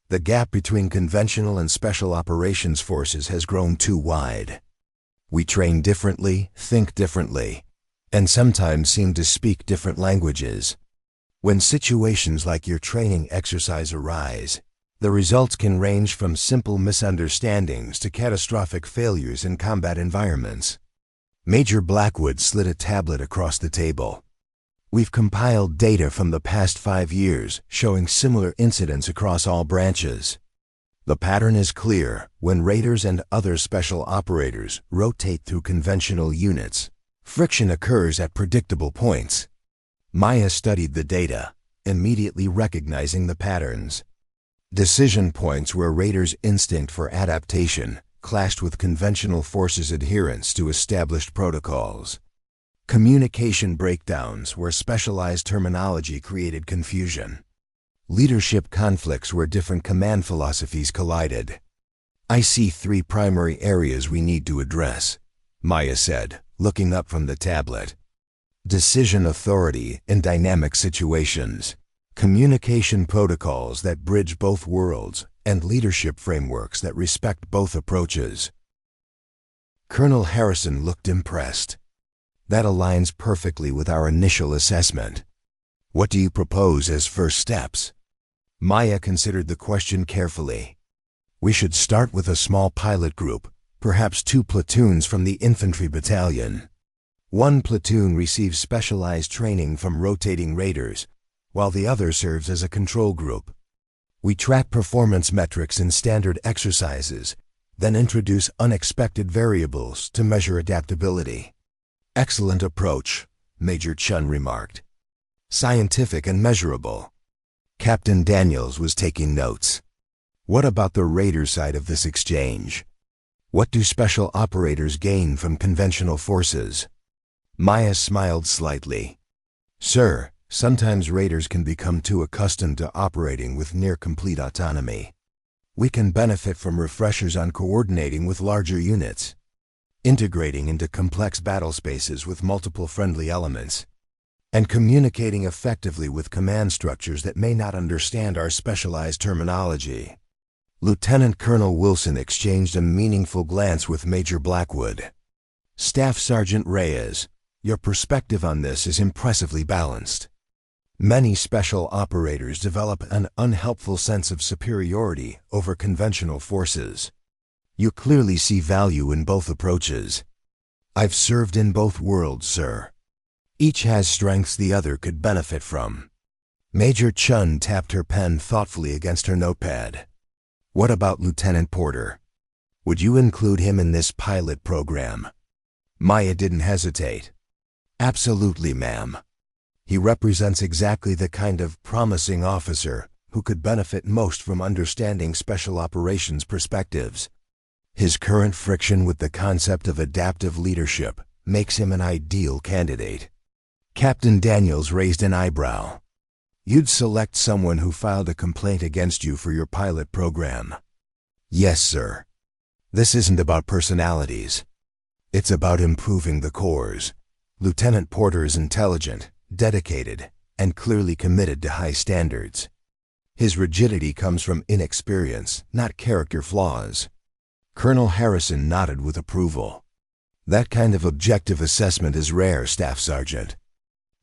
The gap between conventional and special operations forces has grown too wide. We train differently, think differently, and sometimes seem to speak different languages. When situations like your training exercise arise, the results can range from simple misunderstandings to catastrophic failures in combat environments. Major Blackwood slid a tablet across the table. We've compiled data from the past 5 years showing similar incidents across all branches. The pattern is clear. When raiders and other special operators rotate through conventional units, friction occurs at predictable points. Maya studied the data, immediately recognizing the patterns. Decision points where raiders' instinct for adaptation clashed with conventional forces' adherence to established protocols. Communication breakdowns where specialized terminology created confusion. Leadership conflicts where different command philosophies collided. I see 3 primary areas we need to address, Maya said, looking up from the tablet. Decision authority in dynamic situations, communication protocols that bridge both worlds, and leadership frameworks that respect both approaches. Colonel Harrison looked impressed. That aligns perfectly with our initial assessment. What do you propose as first steps? Maya considered the question carefully. We should start with a small pilot group, perhaps 2 platoons from the infantry battalion. 1 platoon receives specialized training from rotating raiders, while the other serves as a control group. We track performance metrics in standard exercises, then introduce unexpected variables to measure adaptability. Excellent approach, Major Chun remarked. Scientific and measurable. Captain Daniels was taking notes. What about the raider side of this exchange? What do special operators gain from conventional forces? Maya smiled slightly. Sir, sometimes raiders can become too accustomed to operating with near-complete autonomy. We can benefit from refreshers on coordinating with larger units, integrating into complex battle spaces with multiple friendly elements, and communicating effectively with command structures that may not understand our specialized terminology. Lieutenant Colonel Wilson exchanged a meaningful glance with Major Blackwood. Staff Sergeant Reyes, your perspective on this is impressively balanced. Many special operators develop an unhelpful sense of superiority over conventional forces. You clearly see value in both approaches. I've served in both worlds, sir. Each has strengths the other could benefit from. Major Chun tapped her pen thoughtfully against her notepad. What about Lieutenant Porter? Would you include him in this pilot program? Maya didn't hesitate. Absolutely, ma'am. He represents exactly the kind of promising officer who could benefit most from understanding special operations perspectives. His current friction with the concept of adaptive leadership makes him an ideal candidate. Captain Daniels raised an eyebrow. You'd select someone who filed a complaint against you for your pilot program. Yes, sir. This isn't about personalities. It's about improving the corps. Lieutenant Porter is intelligent, dedicated, and clearly committed to high standards. His rigidity comes from inexperience, not character flaws. Colonel Harrison nodded with approval. That kind of objective assessment is rare, Staff Sergeant.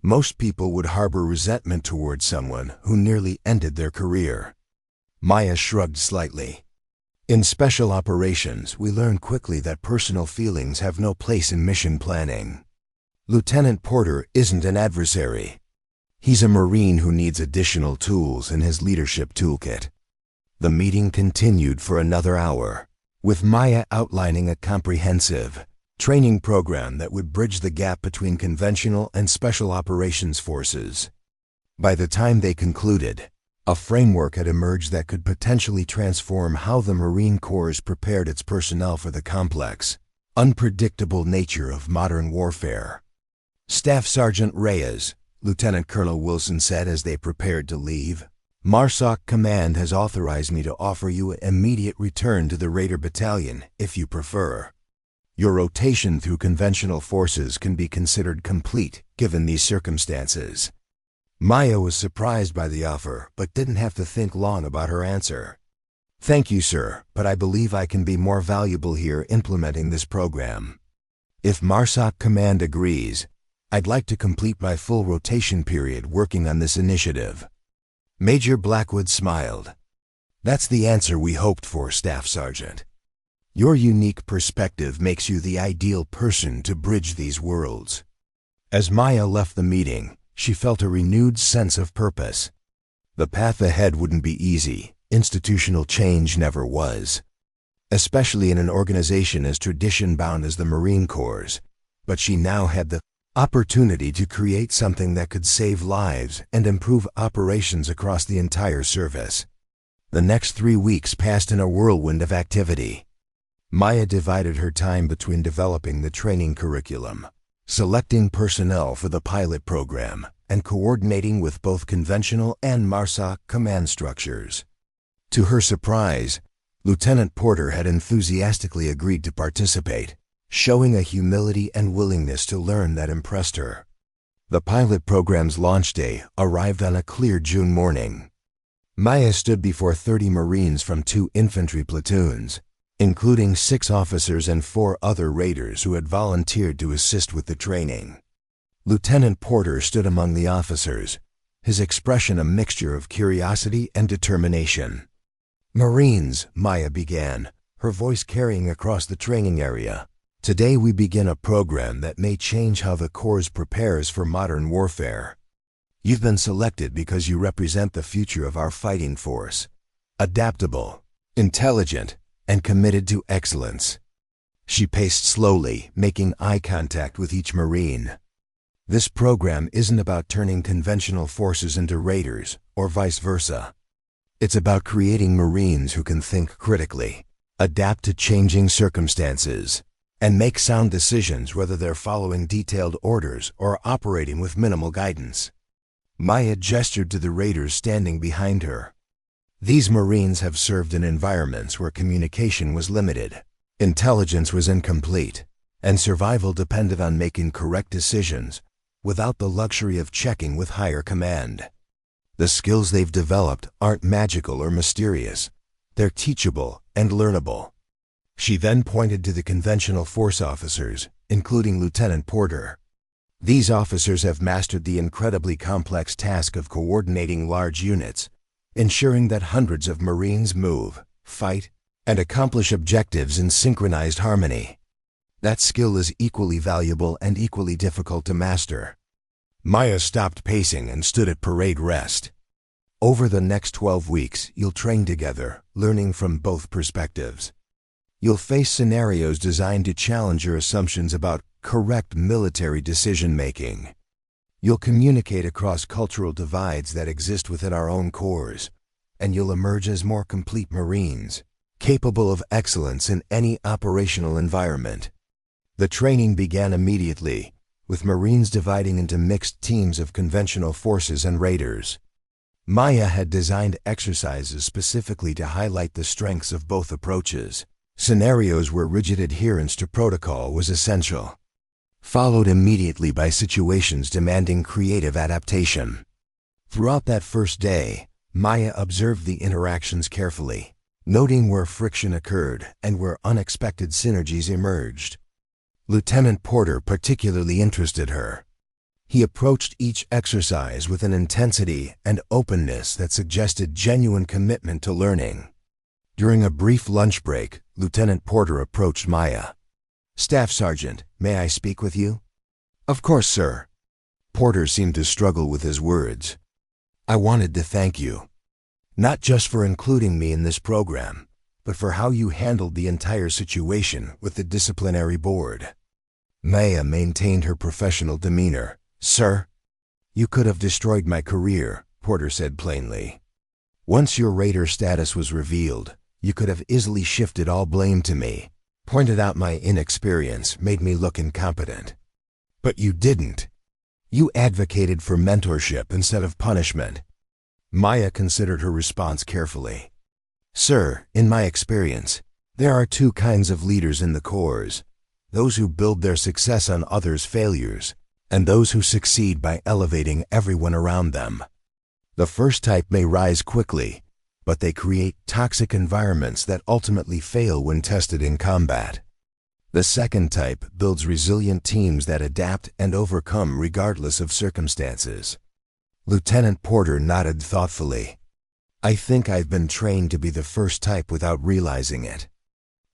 Most people would harbor resentment towards someone who nearly ended their career. Maya shrugged slightly. In special operations, we learn quickly that personal feelings have no place in mission planning. Lieutenant Porter isn't an adversary. He's a Marine who needs additional tools in his leadership toolkit. The meeting continued for another hour, with Maya outlining a comprehensive training program that would bridge the gap between conventional and special operations forces. By the time they concluded, a framework had emerged that could potentially transform how the Marine Corps prepared its personnel for the complex, unpredictable nature of modern warfare. Staff Sergeant Reyes, Lieutenant Colonel Wilson said as they prepared to leave, MARSOC Command has authorized me to offer you an immediate return to the Raider Battalion, if you prefer. Your rotation through conventional forces can be considered complete, given these circumstances. Maya was surprised by the offer, but didn't have to think long about her answer. Thank you, sir, but I believe I can be more valuable here implementing this program. If MARSOC Command agrees, I'd like to complete my full rotation period working on this initiative. Major Blackwood smiled. That's the answer we hoped for, Staff Sergeant. Your unique perspective makes you the ideal person to bridge these worlds. As Maya left the meeting, she felt a renewed sense of purpose. The path ahead wouldn't be easy. Institutional change never was, especially in an organization as tradition-bound as the Marine Corps. But she now had the opportunity to create something that could save lives and improve operations across the entire service. The next 3 weeks passed in a whirlwind of activity. Maya divided her time between developing the training curriculum, selecting personnel for the pilot program, and coordinating with both conventional and MARSOC command structures. To her surprise, Lieutenant Porter had enthusiastically agreed to participate, showing a humility and willingness to learn that impressed her. The pilot program's launch day arrived on a clear June morning. Maya stood before 30 Marines from 2 infantry platoons, including 6 officers and 4 other raiders who had volunteered to assist with the training. Lieutenant Porter stood among the officers, his expression a mixture of curiosity and determination. Marines, Maya began, her voice carrying across the training area. Today we begin a program that may change how the Corps prepares for modern warfare. You've been selected because you represent the future of our fighting force. Adaptable, intelligent, and committed to excellence. She paced slowly, making eye contact with each Marine. This program isn't about turning conventional forces into raiders, or vice versa. It's about creating Marines who can think critically, adapt to changing circumstances, and make sound decisions whether they're following detailed orders or operating with minimal guidance. Maya gestured to the raiders standing behind her. These Marines have served in environments where communication was limited, intelligence was incomplete, and survival depended on making correct decisions without the luxury of checking with higher command. The skills they've developed aren't magical or mysterious. They're teachable and learnable. She then pointed to the conventional force officers, including Lieutenant Porter. These officers have mastered the incredibly complex task of coordinating large units, ensuring that hundreds of Marines move, fight, and accomplish objectives in synchronized harmony. That skill is equally valuable and equally difficult to master. Maya stopped pacing and stood at parade rest. Over the next 12 weeks, you'll train together, learning from both perspectives. You'll face scenarios designed to challenge your assumptions about correct military decision-making. You'll communicate across cultural divides that exist within our own corps, and you'll emerge as more complete Marines, capable of excellence in any operational environment. The training began immediately, with Marines dividing into mixed teams of conventional forces and raiders. Maya had designed exercises specifically to highlight the strengths of both approaches, scenarios where rigid adherence to protocol was essential, followed immediately by situations demanding creative adaptation. Throughout that first day, Maya observed the interactions carefully, noting where friction occurred and where unexpected synergies emerged. Lieutenant Porter particularly interested her. He approached each exercise with an intensity and openness that suggested genuine commitment to learning. During a brief lunch break, Lieutenant Porter approached Maya. "Staff Sergeant, may I speak with you?" "Of course, sir." Porter seemed to struggle with his words. "I wanted to thank you, not just for including me in this program, but for how you handled the entire situation with the disciplinary board." Maya maintained her professional demeanor. "Sir, you could have destroyed my career," Porter said plainly. "Once your raider status was revealed, you could have easily shifted all blame to me, pointed out my inexperience, made me look incompetent. But you didn't. You advocated for mentorship instead of punishment." Maya considered her response carefully. "Sir, in my experience, there are two kinds of leaders in the corps: those who build their success on others' failures, and those who succeed by elevating everyone around them. The first type may rise quickly, but they create toxic environments that ultimately fail when tested in combat. The second type builds resilient teams that adapt and overcome regardless of circumstances." Lieutenant Porter nodded thoughtfully. "I think I've been trained to be the first type without realizing it.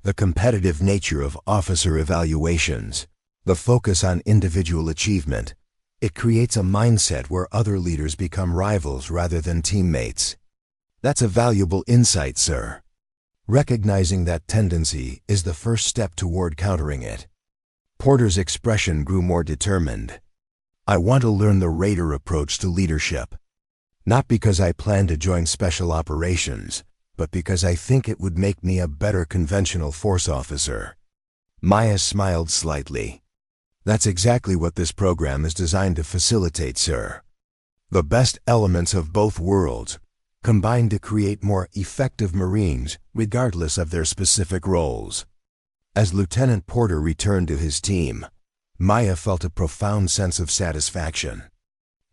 The competitive nature of officer evaluations, the focus on individual achievement, it creates a mindset where other leaders become rivals rather than teammates. That's a valuable insight, sir. Recognizing that tendency is the first step toward countering it." Porter's expression grew more determined. "I want to learn the raider approach to leadership. Not because I plan to join special operations, but because I think it would make me a better conventional force officer." Maya smiled slightly. "That's exactly what this program is designed to facilitate, sir. The best elements of both worlds, combined to create more effective Marines regardless of their specific roles." As Lieutenant Porter returned to his team, Maya felt a profound sense of satisfaction.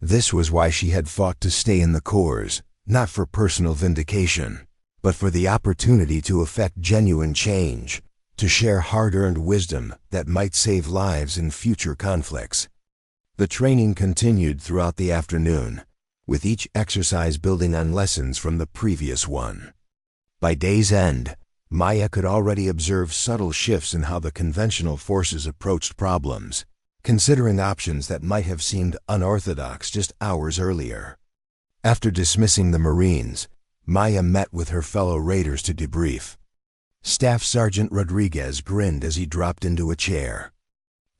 This was why she had fought to stay in the corps, not for personal vindication, but for the opportunity to effect genuine change, to share hard-earned wisdom that might save lives in future conflicts. The training continued throughout the afternoon, with each exercise building on lessons from the previous one. By day's end, Maya could already observe subtle shifts in how the conventional forces approached problems, considering options that might have seemed unorthodox just hours earlier. After dismissing the Marines, Maya met with her fellow raiders to debrief. Staff Sergeant Rodriguez grinned as he dropped into a chair.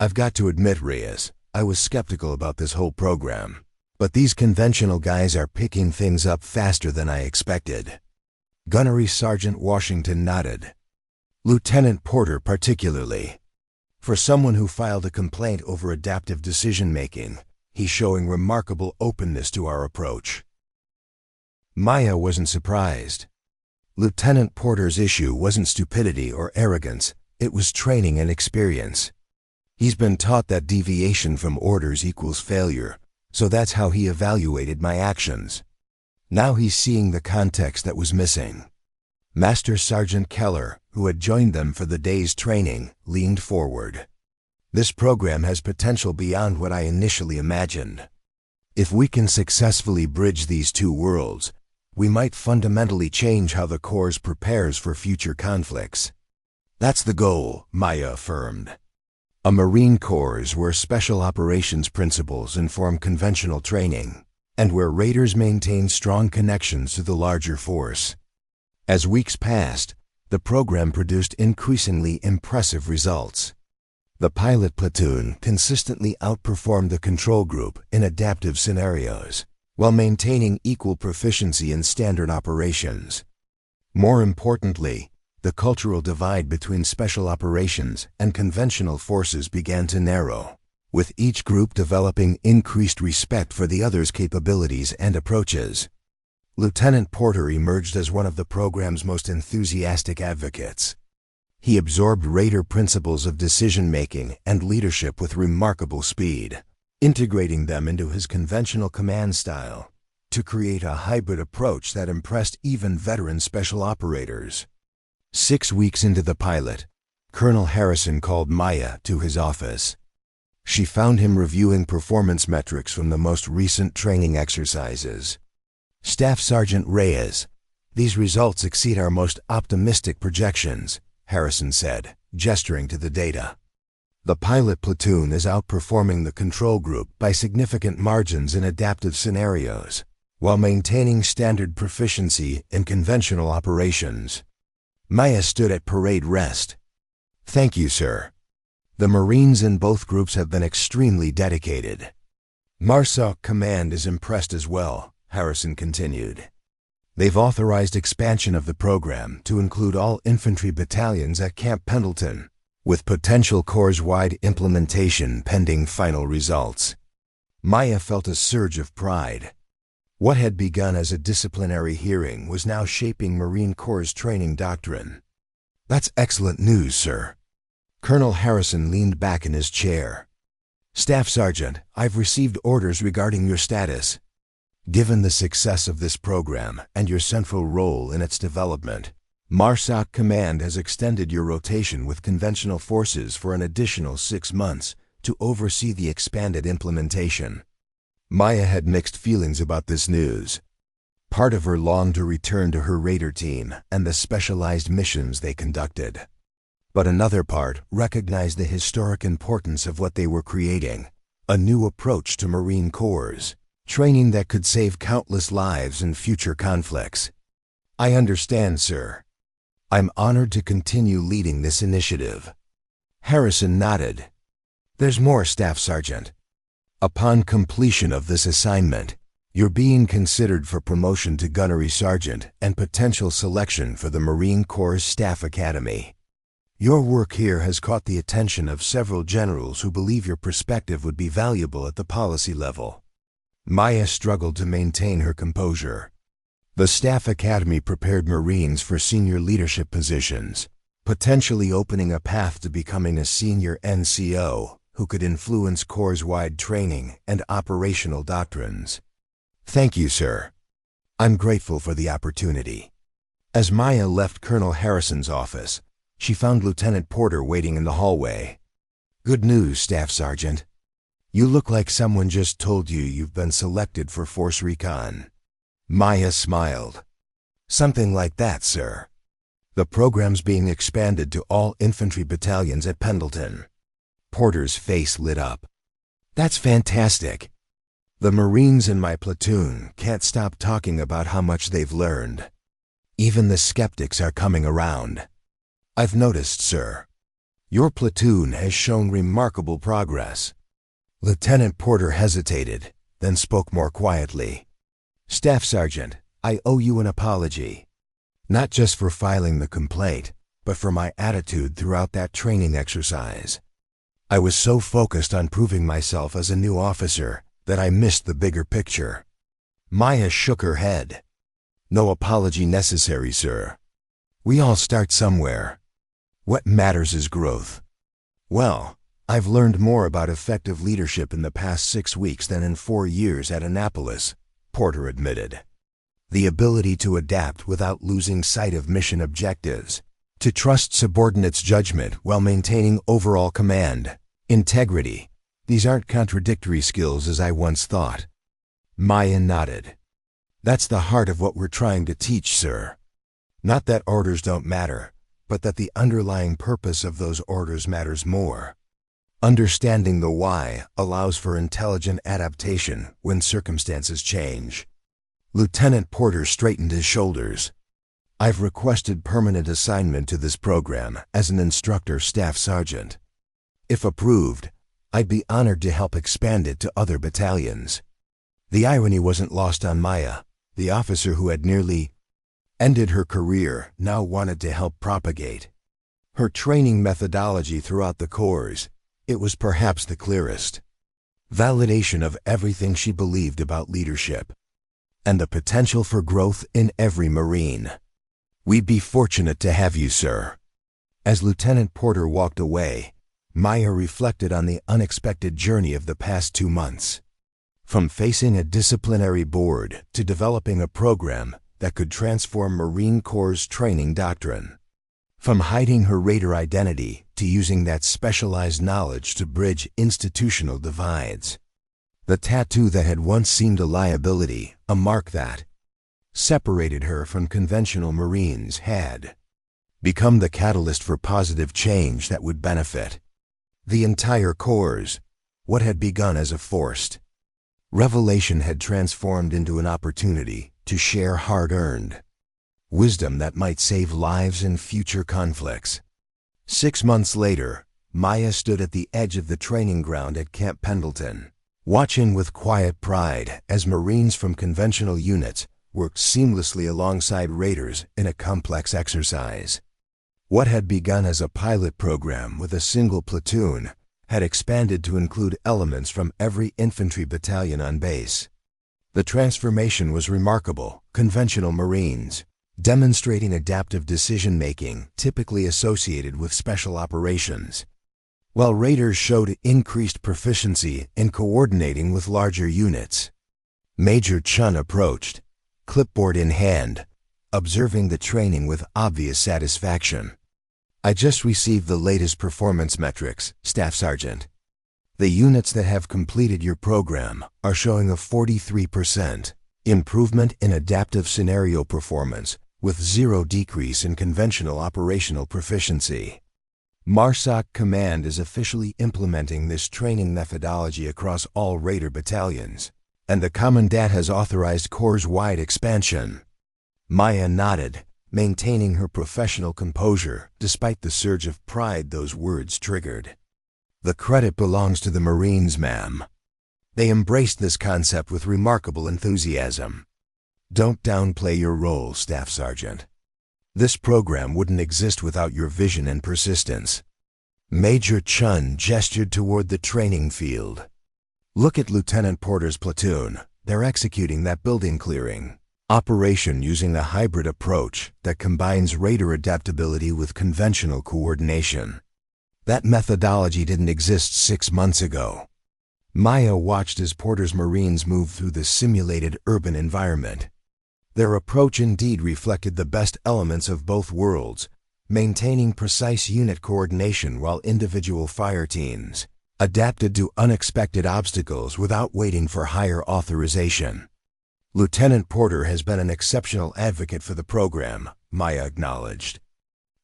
"I've got to admit, Reyes, I was skeptical about this whole program, but these conventional guys are picking things up faster than I expected." Gunnery Sergeant Washington nodded. "Lieutenant Porter particularly. For someone who filed a complaint over adaptive decision-making, he's showing remarkable openness to our approach." Maya wasn't surprised. Lieutenant Porter's issue wasn't stupidity or arrogance, it was training and experience. He's been taught that deviation from orders equals failure, so that's how he evaluated my actions. Now he's seeing the context that was missing. Master Sergeant Keller, who had joined them for the day's training, leaned forward. This program has potential beyond what I initially imagined. If we can successfully bridge these two worlds, we might fundamentally change how the Corps prepares for future conflicts. That's the goal, Maya affirmed. A Marine Corps where special operations principles inform conventional training, and where raiders maintain strong connections to the larger force. As weeks passed, the program produced increasingly impressive results. The pilot platoon consistently outperformed the control group in adaptive scenarios, while maintaining equal proficiency in standard operations. More importantly, the cultural divide between special operations and conventional forces began to narrow, with each group developing increased respect for the other's capabilities and approaches. Lieutenant Porter emerged as one of the program's most enthusiastic advocates. He absorbed Raider principles of decision-making and leadership with remarkable speed, integrating them into his conventional command style to create a hybrid approach that impressed even veteran special operators. 6 weeks into the pilot, Colonel Harrison called Maya to his office. She found him reviewing performance metrics from the most recent training exercises. Staff Sergeant Reyes, these results exceed our most optimistic projections, Harrison said, gesturing to the data. The pilot platoon is outperforming the control group by significant margins in adaptive scenarios, while maintaining standard proficiency in conventional operations. Maya stood at parade rest. Thank you, sir. The Marines in both groups have been extremely dedicated. MARSOC Command is impressed as well, Harrison continued. They've authorized expansion of the program to include all infantry battalions at Camp Pendleton, with potential Corps-wide implementation pending final results. Maya felt a surge of pride. What had begun as a disciplinary hearing was now shaping Marine Corps' training doctrine. That's excellent news, sir. Colonel Harrison leaned back in his chair. Staff Sergeant, I've received orders regarding your status. Given the success of this program and your central role in its development, MARSOC Command has extended your rotation with conventional forces for an additional 6 months to oversee the expanded implementation. Maya had mixed feelings about this news. Part of her longed to return to her Raider team and the specialized missions they conducted. But another part recognized the historic importance of what they were creating, a new approach to Marine Corps, training that could save countless lives in future conflicts. I understand, sir. I'm honored to continue leading this initiative. Harrison nodded. There's more, Staff Sergeant. Upon completion of this assignment, you're being considered for promotion to Gunnery Sergeant and potential selection for the Marine Corps Staff Academy. Your work here has caught the attention of several generals who believe your perspective would be valuable at the policy level. Maya struggled to maintain her composure. The Staff Academy prepared Marines for senior leadership positions, potentially opening a path to becoming a senior NCO who could influence Corps-wide training and operational doctrines. Thank you, sir. I'm grateful for the opportunity. As Maya left Colonel Harrison's office, she found Lieutenant Porter waiting in the hallway. Good news, Staff Sergeant. You look like someone just told you you've been selected for Force Recon. Maya smiled. Something like that, sir. The program's being expanded to all infantry battalions at Pendleton. Porter's face lit up. That's fantastic. The Marines in my platoon can't stop talking about how much they've learned. Even the skeptics are coming around. I've noticed, sir. Your platoon has shown remarkable progress. Lieutenant Porter hesitated, then spoke more quietly. Staff Sergeant, I owe you an apology. Not just for filing the complaint, but for my attitude throughout that training exercise. I was so focused on proving myself as a new officer that I missed the bigger picture. Maya shook her head. No apology necessary, sir. We all start somewhere. What matters is growth. Well, I've learned more about effective leadership in the past 6 weeks than in 4 years at Annapolis, Porter admitted. The ability to adapt without losing sight of mission objectives, To trust subordinates' judgment while maintaining overall command. Integrity. These aren't contradictory skills as I once thought. Maya nodded. That's the heart of what we're trying to teach, sir. Not that orders don't matter, but that the underlying purpose of those orders matters more. Understanding the why allows for intelligent adaptation when circumstances change. Lieutenant Porter straightened his shoulders. I've requested permanent assignment to this program as an instructor staff sergeant. If approved, I'd be honored to help expand it to other battalions. The irony wasn't lost on Maya. The officer who had nearly ended her career now wanted to help propagate her training methodology throughout the corps. It was perhaps the clearest validation of everything she believed about leadership and the potential for growth in every Marine. We'd be fortunate to have you, sir. As Lieutenant Porter walked away, Maya reflected on the unexpected journey of the past 2 months. From facing a disciplinary board to developing a program that could transform Marine Corps' training doctrine. From hiding her Raider identity to using that specialized knowledge to bridge institutional divides. The tattoo that had once seemed a liability, a mark that separated her from conventional Marines, had become the catalyst for positive change that would benefit the entire Corps. What had begun as a forced revelation had transformed into an opportunity to share hard-earned wisdom that might save lives in future conflicts. 6 months later, Maya stood at the edge of the training ground at Camp Pendleton, watching with quiet pride as Marines from conventional units worked seamlessly alongside Raiders in a complex exercise. What had begun as a pilot program with a single platoon had expanded to include elements from every infantry battalion on base. The transformation was remarkable. Conventional Marines, demonstrating adaptive decision-making typically associated with special operations, while Raiders showed increased proficiency in coordinating with larger units. Major Chun approached, clipboard in hand, observing the training with obvious satisfaction. I just received the latest performance metrics, Staff Sergeant. The units that have completed your program are showing a 43% improvement in adaptive scenario performance with 0 decrease in conventional operational proficiency. MARSOC Command is officially implementing this training methodology across all Raider battalions, and the Commandant has authorized Corps-wide expansion. Maya nodded, maintaining her professional composure despite the surge of pride those words triggered. The credit belongs to the Marines, ma'am. They embraced this concept with remarkable enthusiasm. Don't downplay your role, Staff Sergeant. This program wouldn't exist without your vision and persistence. Major Chun gestured toward the training field. Look at Lieutenant Porter's platoon. They're executing that building clearing operation using a hybrid approach that combines Raider adaptability with conventional coordination. That methodology didn't exist 6 months ago. Maya watched as Porter's Marines moved through the simulated urban environment. Their approach indeed reflected the best elements of both worlds, maintaining precise unit coordination while individual fire teams adapted to unexpected obstacles without waiting for higher authorization. Lieutenant Porter has been an exceptional advocate for the program, Maya acknowledged.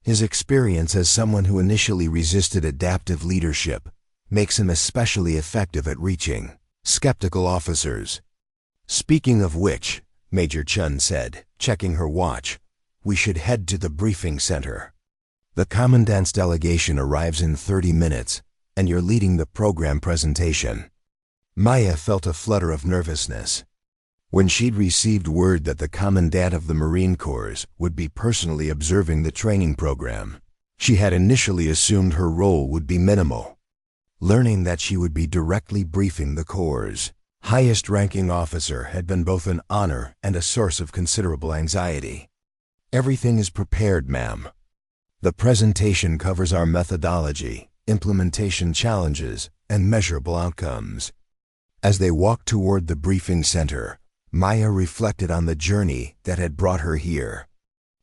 His experience as someone who initially resisted adaptive leadership makes him especially effective at reaching skeptical officers. Speaking of which, Major Chun said, checking her watch, we should head to the briefing center. The Commandant's delegation arrives in 30 minutes, and you're leading the program presentation. Maya felt a flutter of nervousness. When she'd received word that the Commandant of the Marine Corps would be personally observing the training program, she had initially assumed her role would be minimal. Learning that she would be directly briefing the Corps' highest-ranking officer had been both an honor and a source of considerable anxiety. Everything is prepared, ma'am. The presentation covers our methodology, implementation challenges, and measurable outcomes. As they walked toward the briefing center, Maya reflected on the journey that had brought her here.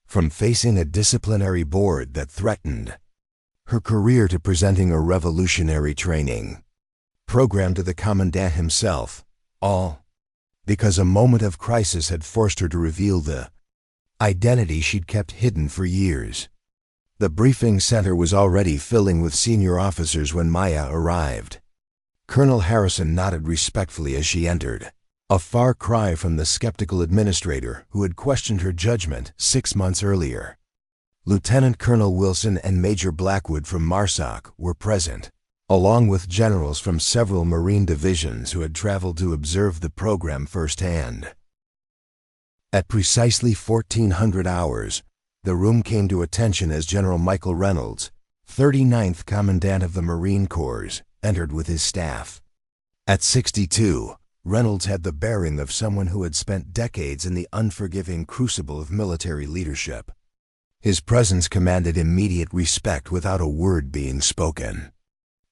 From facing a disciplinary board that threatened her career to presenting a revolutionary training program to the commandant himself, all because a moment of crisis had forced her to reveal the identity she'd kept hidden for years. The briefing center was already filling with senior officers when Maya arrived. Colonel Harrison nodded respectfully as she entered, a far cry from the skeptical administrator who had questioned her judgment 6 months earlier. Lieutenant Colonel Wilson and Major Blackwood from MARSOC were present, along with generals from several Marine divisions who had traveled to observe the program firsthand. At precisely 1400 hours, the room came to attention as General Michael Reynolds, 39th Commandant of the Marine Corps, entered with his staff. At 62, Reynolds had the bearing of someone who had spent decades in the unforgiving crucible of military leadership. His presence commanded immediate respect without a word being spoken.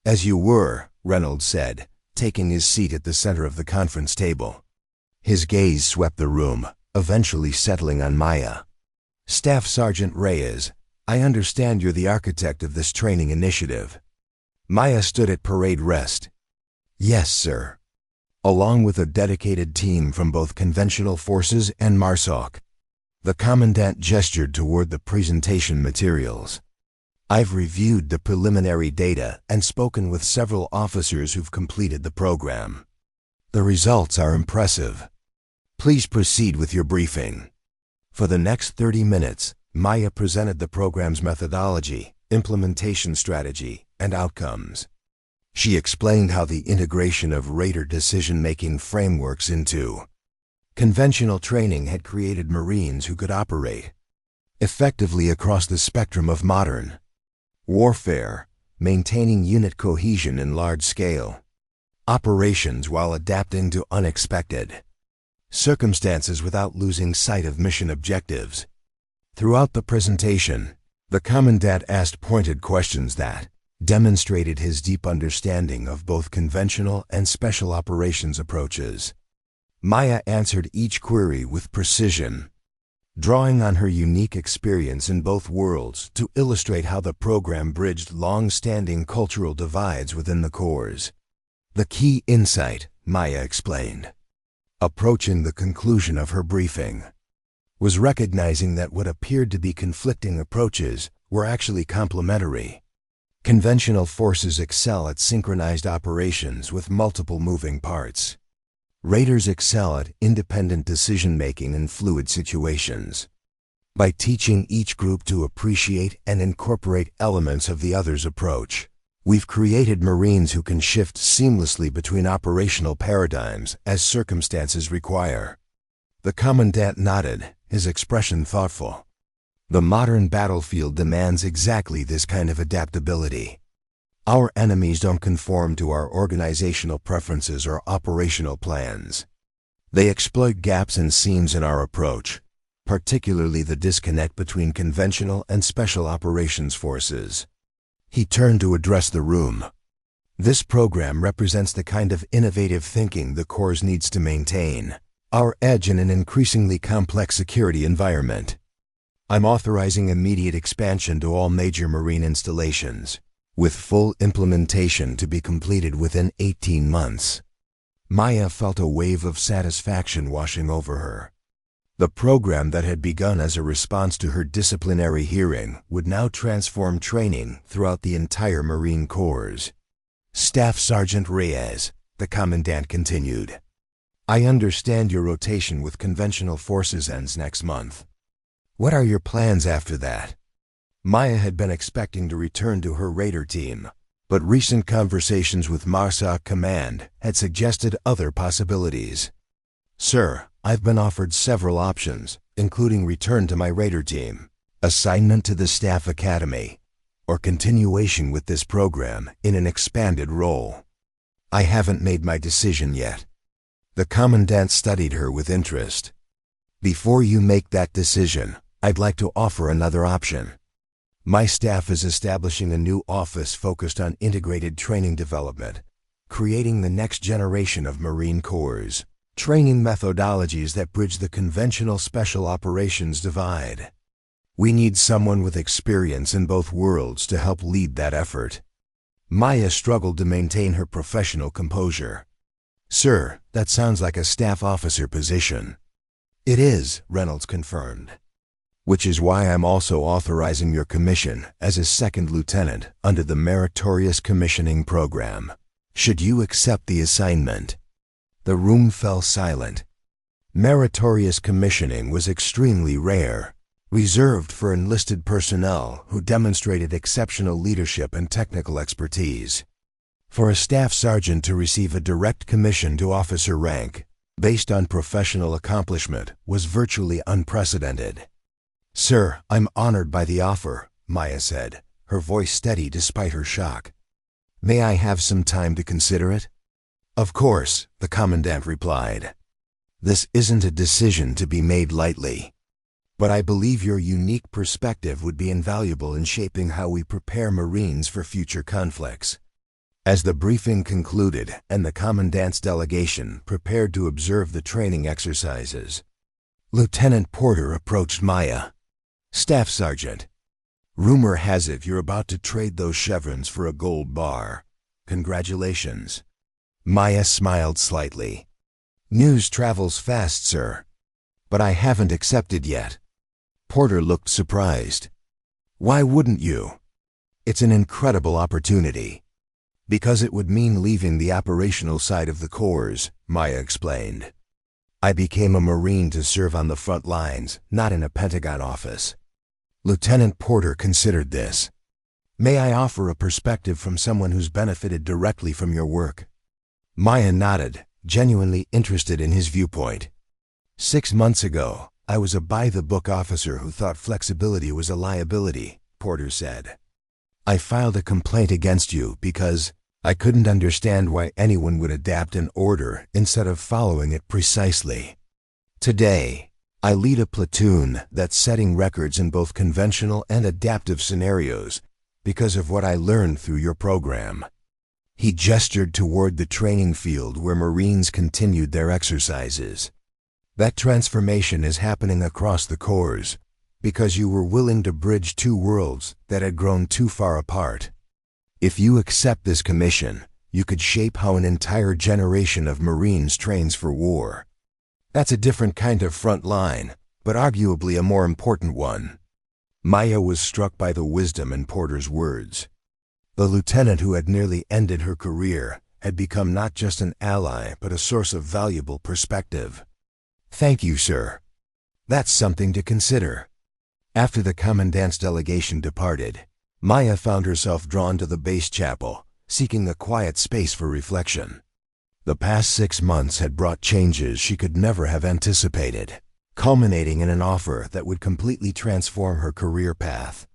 "As you were," Reynolds said, taking his seat at the center of the conference table. His gaze swept the room, eventually settling on Maya. "Staff Sergeant Reyes, I understand you're the architect of this training initiative." Maya stood at parade rest. "Yes, sir." Along with a dedicated team from both conventional forces and MARSOC. The commandant gestured toward the presentation materials. "I've reviewed the preliminary data and spoken with several officers who've completed the program. The results are impressive. Please proceed with your briefing." For the next 30 minutes, Maya presented the program's methodology, implementation strategy, and outcomes. She explained how the integration of Raider decision-making frameworks into conventional training had created Marines who could operate effectively across the spectrum of modern warfare, maintaining unit cohesion in large-scale operations while adapting to unexpected circumstances without losing sight of mission objectives. Throughout the presentation, the commandant asked pointed questions that demonstrated his deep understanding of both conventional and special operations approaches. Maya answered each query with precision, drawing on her unique experience in both worlds to illustrate how the program bridged long-standing cultural divides within the Corps. The key insight, Maya explained, approaching the conclusion of her briefing, was recognizing that what appeared to be conflicting approaches were actually complementary. Conventional forces excel at synchronized operations with multiple moving parts. Raiders excel at independent decision-making in fluid situations. By teaching each group to appreciate and incorporate elements of the other's approach, we've created Marines who can shift seamlessly between operational paradigms as circumstances require. The commandant nodded, his expression thoughtful. The modern battlefield demands exactly this kind of adaptability. Our enemies don't conform to our organizational preferences or operational plans. They exploit gaps and seams in our approach, particularly the disconnect between conventional and special operations forces. He turned to address the room. "This program represents the kind of innovative thinking the Corps needs to maintain our edge in an increasingly complex security environment. I'm authorizing immediate expansion to all major Marine installations, with full implementation to be completed within 18 months. Maya felt a wave of satisfaction washing over her. The program that had begun as a response to her disciplinary hearing would now transform training throughout the entire Marine Corps. "Staff Sergeant Reyes," the commandant continued, "I understand your rotation with conventional forces ends next month. What are your plans after that?" Maya had been expecting to return to her Raider team, but recent conversations with MARSOC Command had suggested other possibilities. "Sir, I've been offered several options, including return to my Raider team, assignment to the Staff Academy, or continuation with this program in an expanded role. I haven't made my decision yet." The commandant studied her with interest. "Before you make that decision, I'd like to offer another option. My staff is establishing a new office focused on integrated training development, creating the next generation of Marine Corps training methodologies that bridge the conventional special operations divide. We need someone with experience in both worlds to help lead that effort. Maya struggled to maintain her professional composure. Sir, that sounds like a staff officer position. It is, Reynolds confirmed. Which is why I'm also authorizing your commission as a second lieutenant under the Meritorious Commissioning Program. Should you accept the assignment? The room fell silent. Meritorious commissioning was extremely rare, reserved for enlisted personnel who demonstrated exceptional leadership and technical expertise. For a staff sergeant to receive a direct commission to officer rank, based on professional accomplishment, was virtually unprecedented. Sir, I'm honored by the offer, Maya said, her voice steady despite her shock. May I have some time to consider it? Of course, the commandant replied. This isn't a decision to be made lightly. But I believe your unique perspective would be invaluable in shaping how we prepare Marines for future conflicts. As the briefing concluded and the commandant's delegation prepared to observe the training exercises, Lieutenant Porter approached Maya. Staff Sergeant, rumor has it you're about to trade those chevrons for a gold bar. Congratulations. Maya smiled slightly. News travels fast, sir. But I haven't accepted yet. Porter looked surprised. Why wouldn't you? It's an incredible opportunity. Because it would mean leaving the operational side of the corps, Maya explained. I became a Marine to serve on the front lines, not in a Pentagon office. Lieutenant Porter considered this. May I offer a perspective from someone who's benefited directly from your work? Maya nodded, genuinely interested in his viewpoint. 6 months ago, I was a by-the-book officer who thought flexibility was a liability, Porter said. I filed a complaint against you because I couldn't understand why anyone would adapt an order instead of following it precisely. Today, I lead a platoon that's setting records in both conventional and adaptive scenarios because of what I learned through your program. He gestured toward the training field where Marines continued their exercises. That transformation is happening across the corps because you were willing to bridge two worlds that had grown too far apart. If you accept this commission, you could shape how an entire generation of Marines trains for war. That's a different kind of front line, but arguably a more important one. Maya was struck by the wisdom in Porter's words. The lieutenant who had nearly ended her career had become not just an ally but a source of valuable perspective. Thank you, sir. That's something to consider. After the commandant's delegation departed, Maya found herself drawn to the base chapel, seeking a quiet space for reflection. The past 6 months had brought changes she could never have anticipated, culminating in an offer that would completely transform her career path.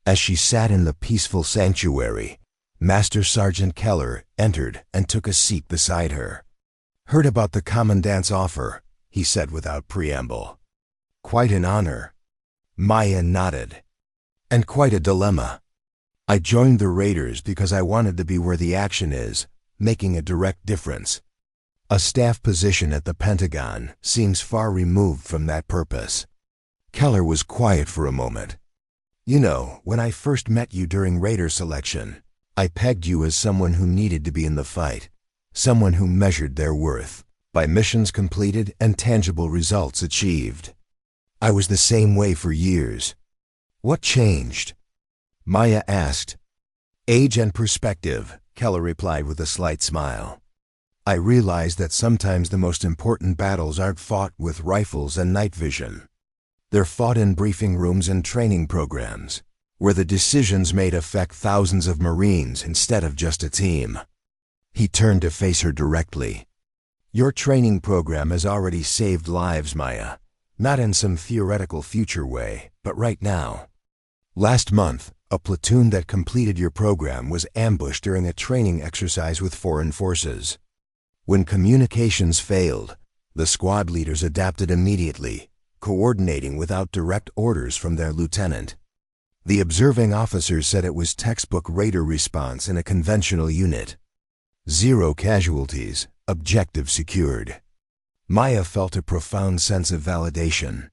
As she sat in the peaceful sanctuary, Master Sergeant Keller entered and took a seat beside her. Heard about the commandant's offer, he said without preamble. Quite an honor. Maya nodded. And quite a dilemma. I joined the Raiders because I wanted to be where the action is, making a direct difference. A staff position at the Pentagon seems far removed from that purpose. Keller was quiet for a moment. You know, when I first met you during Raider selection, I pegged you as someone who needed to be in the fight, someone who measured their worth by missions completed and tangible results achieved. I was the same way for years. What changed? Maya asked. Age and perspective, Keller replied with a slight smile. I realized that sometimes the most important battles aren't fought with rifles and night vision. They're fought in briefing rooms and training programs, where the decisions made affect thousands of Marines instead of just a team. He turned to face her directly. Your training program has already saved lives, Maya, not in some theoretical future way, but right now. Last month, a platoon that completed your program was ambushed during a training exercise with foreign forces. When communications failed, the squad leaders adapted immediately, coordinating without direct orders from their lieutenant. The observing officers said it was textbook Raider response in a conventional unit. 0 casualties, objective secured. Maya felt a profound sense of validation.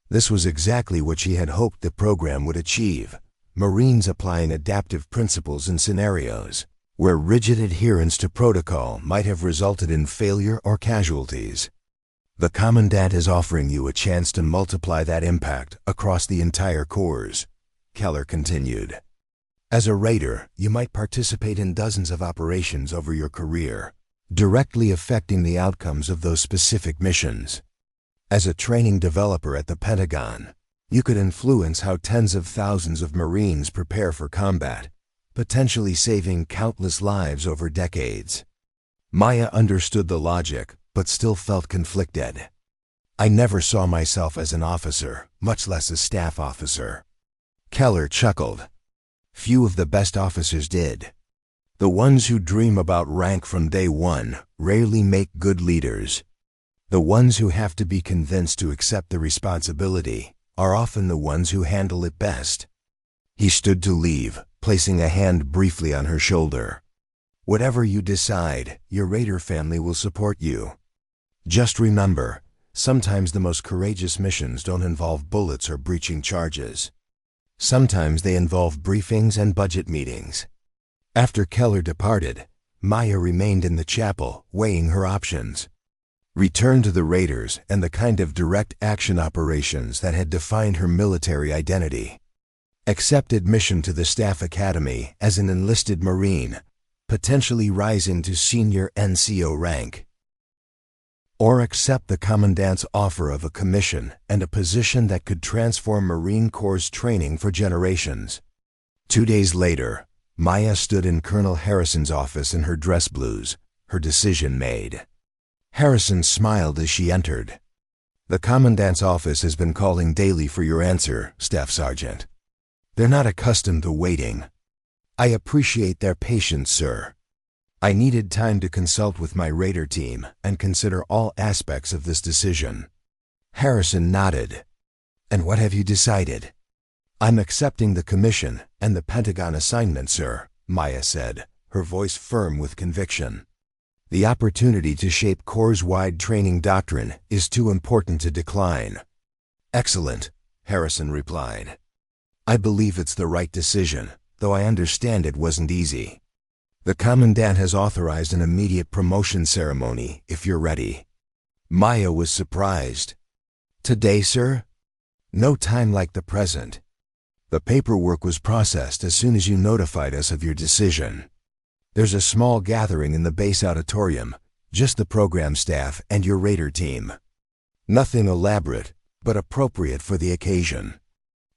This was exactly what she had hoped the program would achieve: Marines applying adaptive principles in scenarios where rigid adherence to protocol might have resulted in failure or casualties. The Commandant is offering you a chance to multiply that impact across the entire Corps, Keller continued. As a raider, you might participate in dozens of operations over your career, directly affecting the outcomes of those specific missions. As a training developer at the Pentagon, you could influence how tens of thousands of Marines prepare for combat, potentially saving countless lives over decades. Maya understood the logic, but still felt conflicted. I never saw myself as an officer, much less a staff officer. Keller chuckled. Few of the best officers did. The ones who dream about rank from day one rarely make good leaders. The ones who have to be convinced to accept the responsibility are often the ones who handle it best. He stood to leave, placing a hand briefly on her shoulder. Whatever you decide, your Raider family will support you. Just remember, sometimes the most courageous missions don't involve bullets or breaching charges. Sometimes they involve briefings and budget meetings. After Keller departed, Maya remained in the chapel, weighing her options. Return to the Raiders and the kind of direct action operations that had defined her military identity. Accept admission to the Staff Academy as an enlisted Marine, potentially rising to senior NCO rank. Or accept the Commandant's offer of a commission and a position that could transform Marine Corps training for generations. 2 days later, Maya stood in Colonel Harrison's office in her dress blues, her decision made. Harrison smiled as she entered. The Commandant's office has been calling daily for your answer, Staff Sergeant. They're not accustomed to waiting. I appreciate their patience, sir. I needed time to consult with my Raider team and consider all aspects of this decision. Harrison nodded. And what have you decided? I'm accepting the commission and the Pentagon assignment, sir, Maya said, her voice firm with conviction. The opportunity to shape Corps-wide training doctrine is too important to decline. Excellent, Harrison replied. I believe it's the right decision, though I understand it wasn't easy. The Commandant has authorized an immediate promotion ceremony if you're ready. Maya was surprised. Today, sir? No time like the present. The paperwork was processed as soon as you notified us of your decision. There's a small gathering in the base auditorium, just the program staff and your Raider team. Nothing elaborate, but appropriate for the occasion.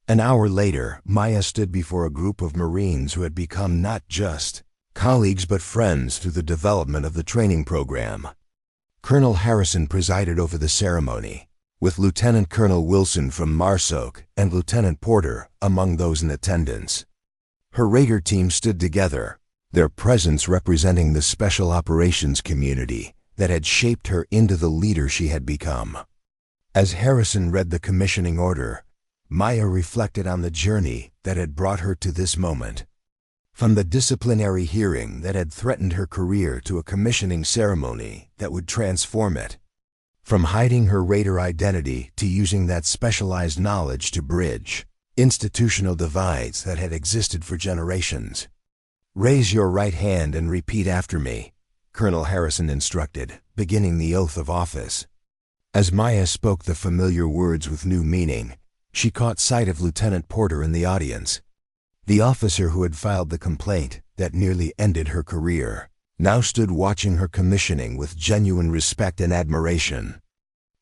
An hour later, Maya stood before a group of Marines who had become not just colleagues but friends through the development of the training program. Colonel Harrison presided over the ceremony, with Lieutenant Colonel Wilson from Marsoc and Lieutenant Porter among those in attendance. Her Raider team stood together, their presence representing the special operations community that had shaped her into the leader she had become. As Harrison read the commissioning order, Maya reflected on the journey that had brought her to this moment. From the disciplinary hearing that had threatened her career to a commissioning ceremony that would transform it. From hiding her Raider identity to using that specialized knowledge to bridge institutional divides that had existed for generations. Raise your right hand and repeat after me, Colonel Harrison instructed, beginning the oath of office. As Maya spoke the familiar words with new meaning, she caught sight of Lieutenant Porter in the audience. The officer who had filed the complaint that nearly ended her career now stood watching her commissioning with genuine respect and admiration.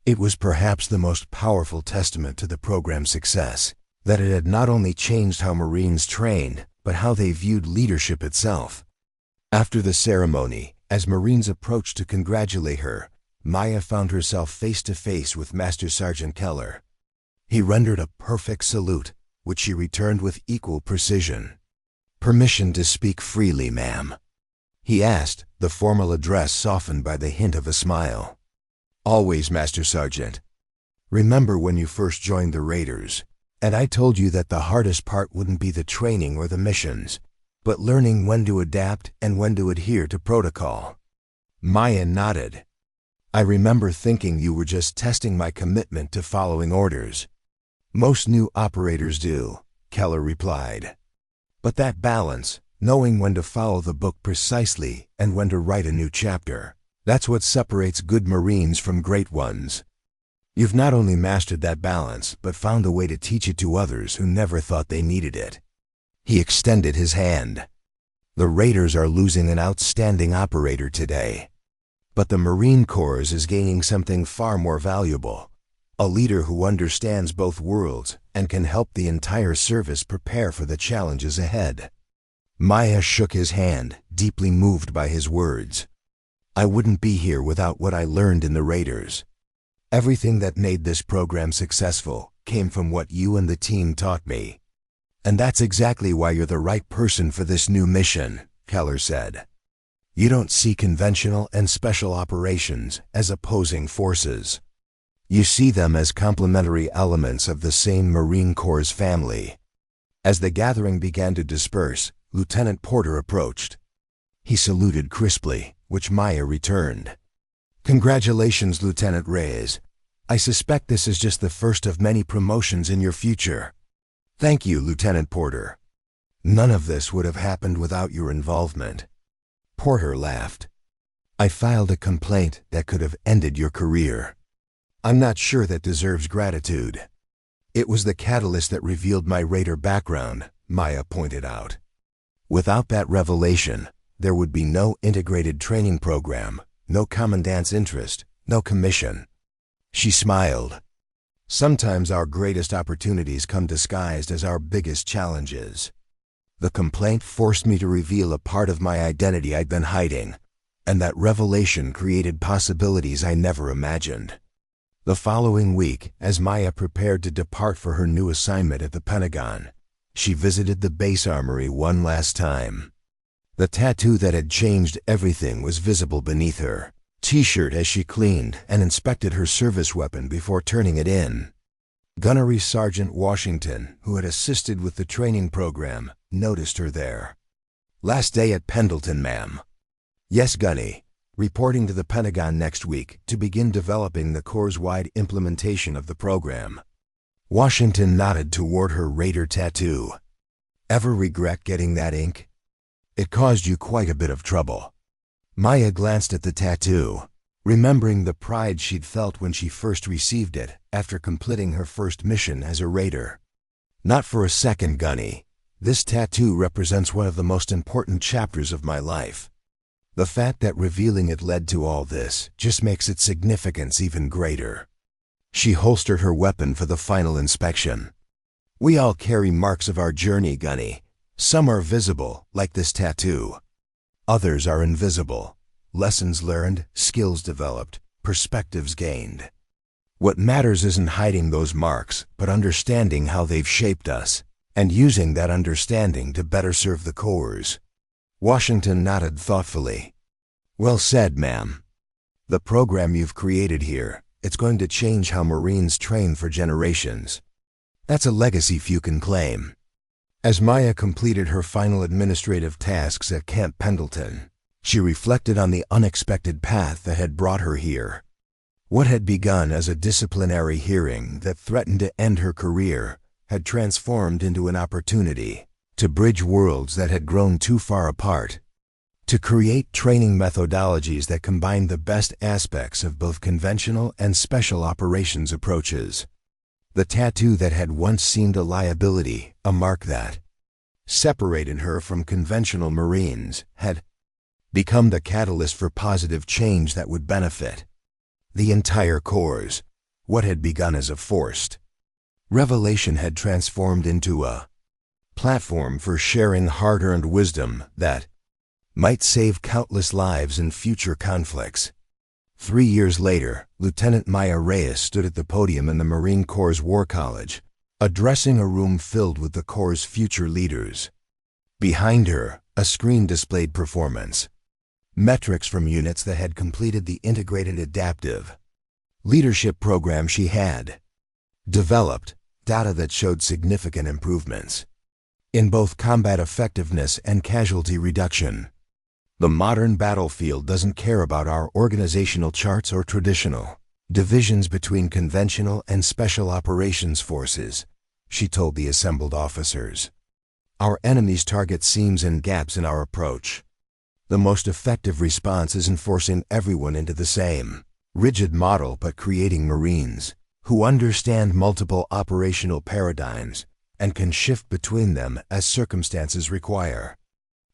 It was perhaps the most powerful testament to the program's success, that it had not only changed how Marines trained, but how they viewed leadership itself. After the ceremony, as Marines approached to congratulate her, Maya found herself face to face with Master Sergeant Keller. He rendered a perfect salute, which she returned with equal precision. "Permission to speak freely, ma'am?" he asked, the formal address softened by the hint of a smile. "Always, Master Sergeant. Remember when you first joined the Raiders, and I told you that the hardest part wouldn't be the training or the missions, but learning when to adapt and when to adhere to protocol?" Maya nodded. "I remember thinking you were just testing my commitment to following orders. Most new operators do, Keller replied. But that balance, knowing when to follow the book precisely and when to write a new chapter, that's what separates good Marines from great ones. You've not only mastered that balance, but found a way to teach it to others who never thought they needed it. He extended his hand. The Raiders are losing an outstanding operator today. But the Marine Corps is gaining something far more valuable. A leader who understands both worlds and can help the entire service prepare for the challenges ahead. Maya shook his hand, deeply moved by his words. I wouldn't be here without what I learned in the Raiders. Everything that made this program successful came from what you and the team taught me. And that's exactly why you're the right person for this new mission, Keller said. You don't see conventional and special operations as opposing forces. You see them as complementary elements of the same Marine Corps family. As the gathering began to disperse, Lieutenant Porter approached. He saluted crisply, which Maya returned. Congratulations, Lieutenant Reyes. I suspect this is just the first of many promotions in your future. Thank you, Lieutenant Porter. None of this would have happened without your involvement. Porter laughed. I filed a complaint that could have ended your career. I'm not sure that deserves gratitude. It was the catalyst that revealed my Raider background, Maya pointed out. Without that revelation, there would be no integrated training program, no commandant's interest, no commission. She smiled. Sometimes our greatest opportunities come disguised as our biggest challenges. The complaint forced me to reveal a part of my identity I'd been hiding, and that revelation created possibilities I never imagined. The following week, as Maya prepared to depart for her new assignment at the Pentagon, she visited the base armory one last time. The tattoo that had changed everything was visible beneath her T-shirt as she cleaned and inspected her service weapon before turning it in. Gunnery Sergeant Washington, who had assisted with the training program, noticed her there. Last day at Pendleton, ma'am. Yes, Gunny. Reporting to the Pentagon next week to begin developing the Corps-wide implementation of the program. Washington nodded toward her Raider tattoo. Ever regret getting that ink? It caused you quite a bit of trouble. Maya glanced at the tattoo, remembering the pride she'd felt when she first received it after completing her first mission as a Raider. Not for a second, Gunny. This tattoo represents one of the most important chapters of my life. The fact that revealing it led to all this just makes its significance even greater. She holstered her weapon for the final inspection. We all carry marks of our journey, Gunny. Some are visible, like this tattoo. Others are invisible. Lessons learned, skills developed, perspectives gained. What matters isn't hiding those marks, but understanding how they've shaped us, and using that understanding to better serve the Corps. Washington nodded thoughtfully. Well said, ma'am. The program you've created here, it's going to change how Marines train for generations. That's a legacy few can claim. As Maya completed her final administrative tasks at Camp Pendleton, she reflected on the unexpected path that had brought her here. What had begun as a disciplinary hearing that threatened to end her career had transformed into an opportunity to bridge worlds that had grown too far apart, to create training methodologies that combined the best aspects of both conventional and special operations approaches. The tattoo that had once seemed a liability, a mark that separated her from conventional Marines, had become the catalyst for positive change that would benefit the entire Corps. What had begun as a forced revelation had transformed into a platform for sharing hard-earned wisdom that might save countless lives in future conflicts. 3 years later, Lieutenant Maya Reyes stood at the podium in the Marine Corps War College, addressing a room filled with the Corps' future leaders. Behind her, a screen displayed performance metrics from units that had completed the integrated adaptive leadership program she had developed, data that showed significant improvements in both combat effectiveness and casualty reduction. The modern battlefield doesn't care about our organizational charts or traditional divisions between conventional and special operations forces, she told the assembled officers. Our enemies target seams and gaps in our approach. The most effective response isn't forcing everyone into the same rigid model, but creating Marines who understand multiple operational paradigms and can shift between them as circumstances require.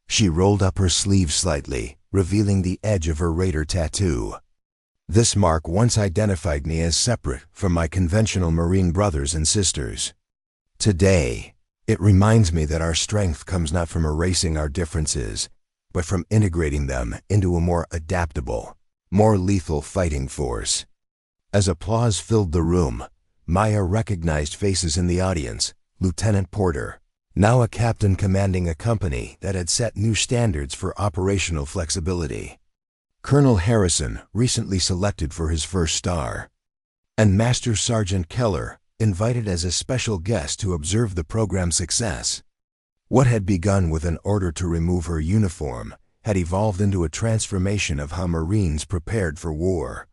She rolled up her sleeve slightly, revealing the edge of her Raider tattoo. This mark once identified me as separate from my conventional Marine brothers and sisters. Today, it reminds me that our strength comes not from erasing our differences, but from integrating them into a more adaptable, more lethal fighting force. As applause filled the room, Maya recognized faces in the audience. Lieutenant Porter, now a captain commanding a company that had set new standards for operational flexibility. Colonel Harrison, recently selected for his first star. And Master Sergeant Keller, invited as a special guest to observe the program's success. What had begun with an order to remove her uniform had evolved into a transformation of how Marines prepared for war.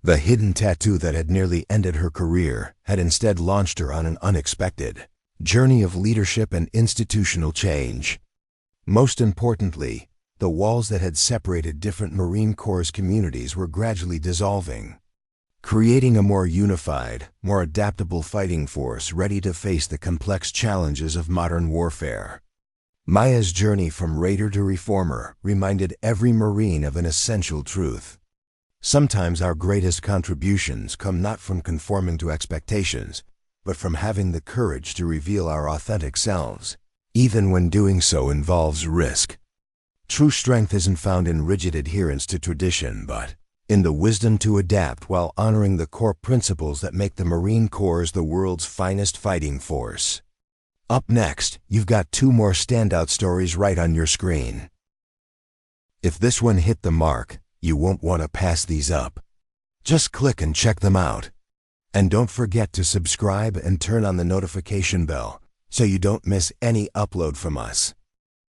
The hidden tattoo that had nearly ended her career had instead launched her on an unexpected journey of leadership and institutional change. Most importantly, the walls that had separated different Marine Corps communities were gradually dissolving, creating a more unified, more adaptable fighting force ready to face the complex challenges of modern warfare. Maya's journey from Raider to Reformer reminded every Marine of an essential truth. Sometimes our greatest contributions come not from conforming to expectations, but from having the courage to reveal our authentic selves, even when doing so involves risk. True strength isn't found in rigid adherence to tradition, but in the wisdom to adapt while honoring the core principles that make the Marine Corps the world's finest fighting force. Up next, you've got two more standout stories right on your screen. If this one hit the mark, you won't want to pass these up. Just click and check them out. And don't forget to subscribe and turn on the notification bell so you don't miss any upload from us.